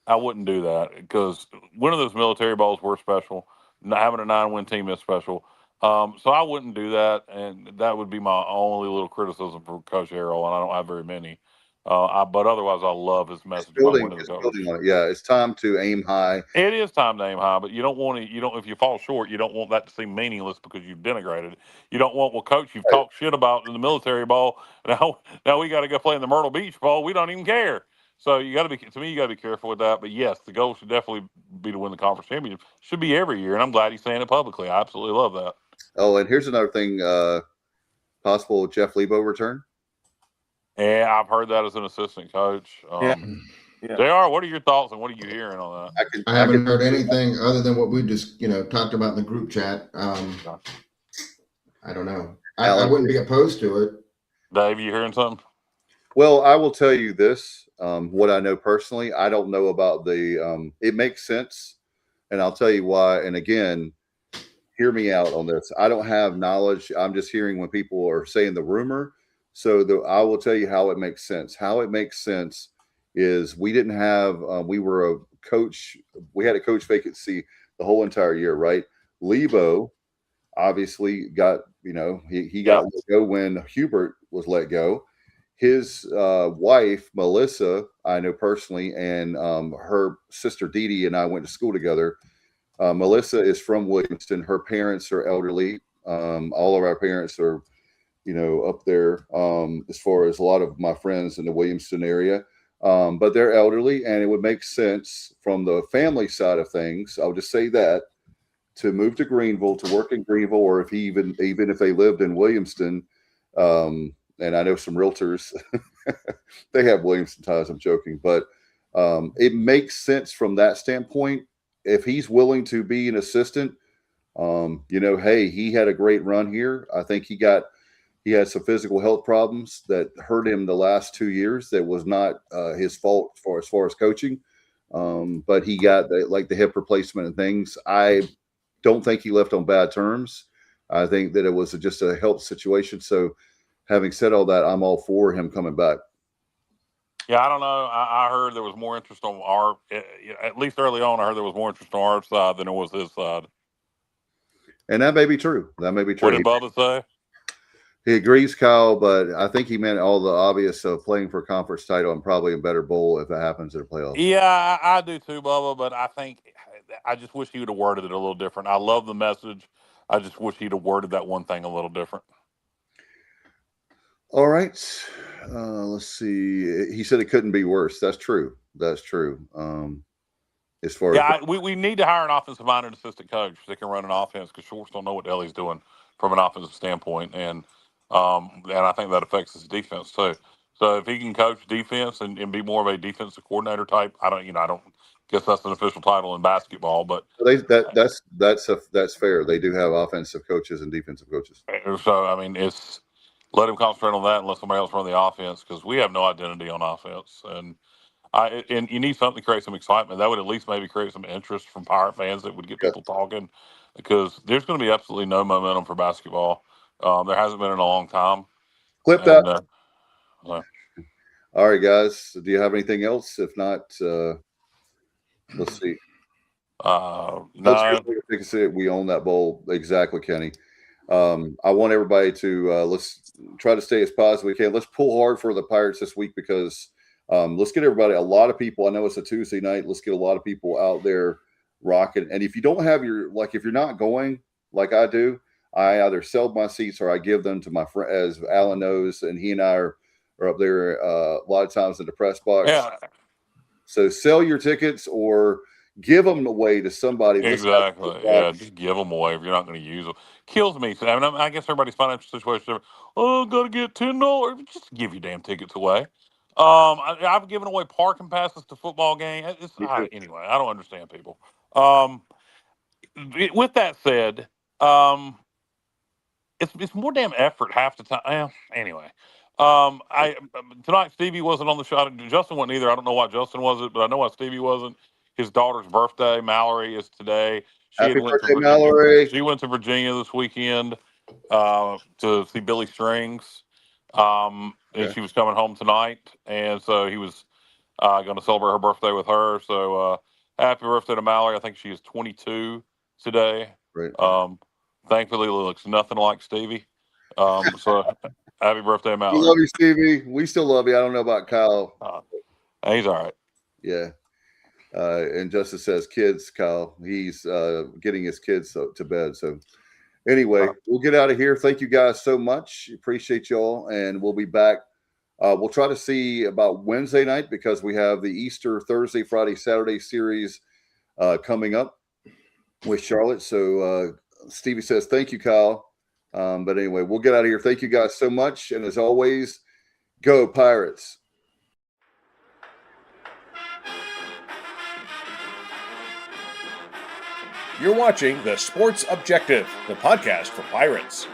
I wouldn't do that because winning those military balls were special. Having a 9-win team is special. So I wouldn't do that, and that would be my only little criticism for Coach Harrell, and I don't have very many. But otherwise, I love his message. Building on it. Yeah, it's time to aim high. It is time to aim high, but you don't want to. If you fall short, you don't want that to seem meaningless because you've denigrated it. You don't want, Coach, you've talked shit about in the military ball. Now we got to go play in the Myrtle Beach Bowl. We don't even care. So you got to be, to me, you got to be careful with that. But yes, the goal should definitely be to win the conference championship. Should be every year, and I'm glad he's saying it publicly. I absolutely love that. Oh, and here's another thing: possible Jeff Lebo return. And I've heard that as an assistant coach. Yeah. JR, what are your thoughts and what are you hearing on that? I haven't heard anything other than what we just, talked about in the group chat. I don't know. I wouldn't be opposed to it. Dave, you hearing something? Well, I will tell you this. What I know personally, I don't know about the. It makes sense, and I'll tell you why. And again, hear me out on this. I don't have knowledge. I'm just hearing when people are saying the rumor. So I will tell you how it makes sense. How it makes sense is we didn't have. We were a coach. We had a coach vacancy the whole entire year, right? Lebo obviously got. He got let go when Hubert was let go. His wife, Melissa, I know personally, and her sister Dee Dee and I went to school together. Melissa is from Williamston. Her parents are elderly. All of our parents are, up there as far as a lot of my friends in the Williamston area. But they're elderly, and it would make sense from the family side of things. I'll just say that to move to Greenville, to work in Greenville, or if even if they lived in Williamston. And I know some realtors, they have Williamston ties. I'm joking, but it makes sense from that standpoint. If he's willing to be an assistant, hey, he had a great run here. I think he had some physical health problems that hurt him the last 2 years. That was not his fault as far as coaching, but he got the hip replacement and things. I don't think he left on bad terms. I think that it was just a health situation. So, having said all that, I'm all for him coming back. Yeah, I don't know. I heard there was more interest on our, at least early on, I heard there was more interest on our side than there was his side. And that may be true. That may be true. What did Bubba say? He agrees, Kyle, but I think he meant all the obvious of playing for a conference title and probably a better bowl if that happens in the playoffs. Yeah, I do too, Bubba, but I just wish he would have worded it a little different. I love the message. I just wish he'd have worded that one thing a little different. All right. Let's see. He said it couldn't be worse. That's true. As far as we need to hire an offensive-minded assistant coach that can run an offense because Shorts don't know what the hell he's doing from an offensive standpoint, and I think that affects his defense too. So if he can coach defense and be more of a defensive coordinator type, I don't guess that's an official title in basketball, but that's fair. They do have offensive coaches and defensive coaches. So I mean, let him concentrate on that and let somebody else run the offense because we have no identity on offense. And you need something to create some excitement. That would at least maybe create some interest from Pirate fans that would get people talking because there's going to be absolutely no momentum for basketball. There hasn't been in a long time. Clip that. All right, guys. Do you have anything else? If not, let's see. No. We own that bowl. Exactly, Kenny. I want everybody to let's try to stay as positive as we can. Let's pull hard for the Pirates this week because let's get everybody, a lot of people. I know it's a Tuesday night. Let's get a lot of people out there rocking. And if you don't have if you're not going like I do, I either sell my seats or I give them to my friend, as Alan knows, and he and I are up there a lot of times in the press box. Yeah. So sell your tickets or give them away to somebody. Exactly. Yeah, just give them away if you're not going to use them. Kills me. I guess everybody's financial situation. Got to get $10. Just give your damn tickets away. I've given away parking passes to football games. Anyway, I don't understand people. With that said, it's more damn effort half the time. Anyway, tonight Stevie wasn't on the show. Justin wasn't either. I don't know why Justin wasn't, but I know why Stevie wasn't. His daughter's birthday, Mallory, is today. Happy birthday, Mallory. She went to Virginia this weekend to see Billy Strings. And she was coming home tonight. And so he was going to celebrate her birthday with her. So happy birthday to Mallory. I think she is 22 today. Right. Thankfully, looks nothing like Stevie. So happy birthday, Mallory. We love you, Stevie. We still love you. I don't know about Kyle. He's all right. Yeah. And Justice says kids, Kyle. He's getting his kids to bed. So anyway, we'll get out of here. Thank you guys so much. Appreciate y'all. And we'll be back We'll try to see about Wednesday night because we have the Easter Thursday, Friday, Saturday series coming up with Charlotte. So Stevie says, thank you, Kyle. But anyway, we'll get out of here. Thank you guys so much. And as always, go Pirates. You're watching The Sports Objective, the podcast for Pirates.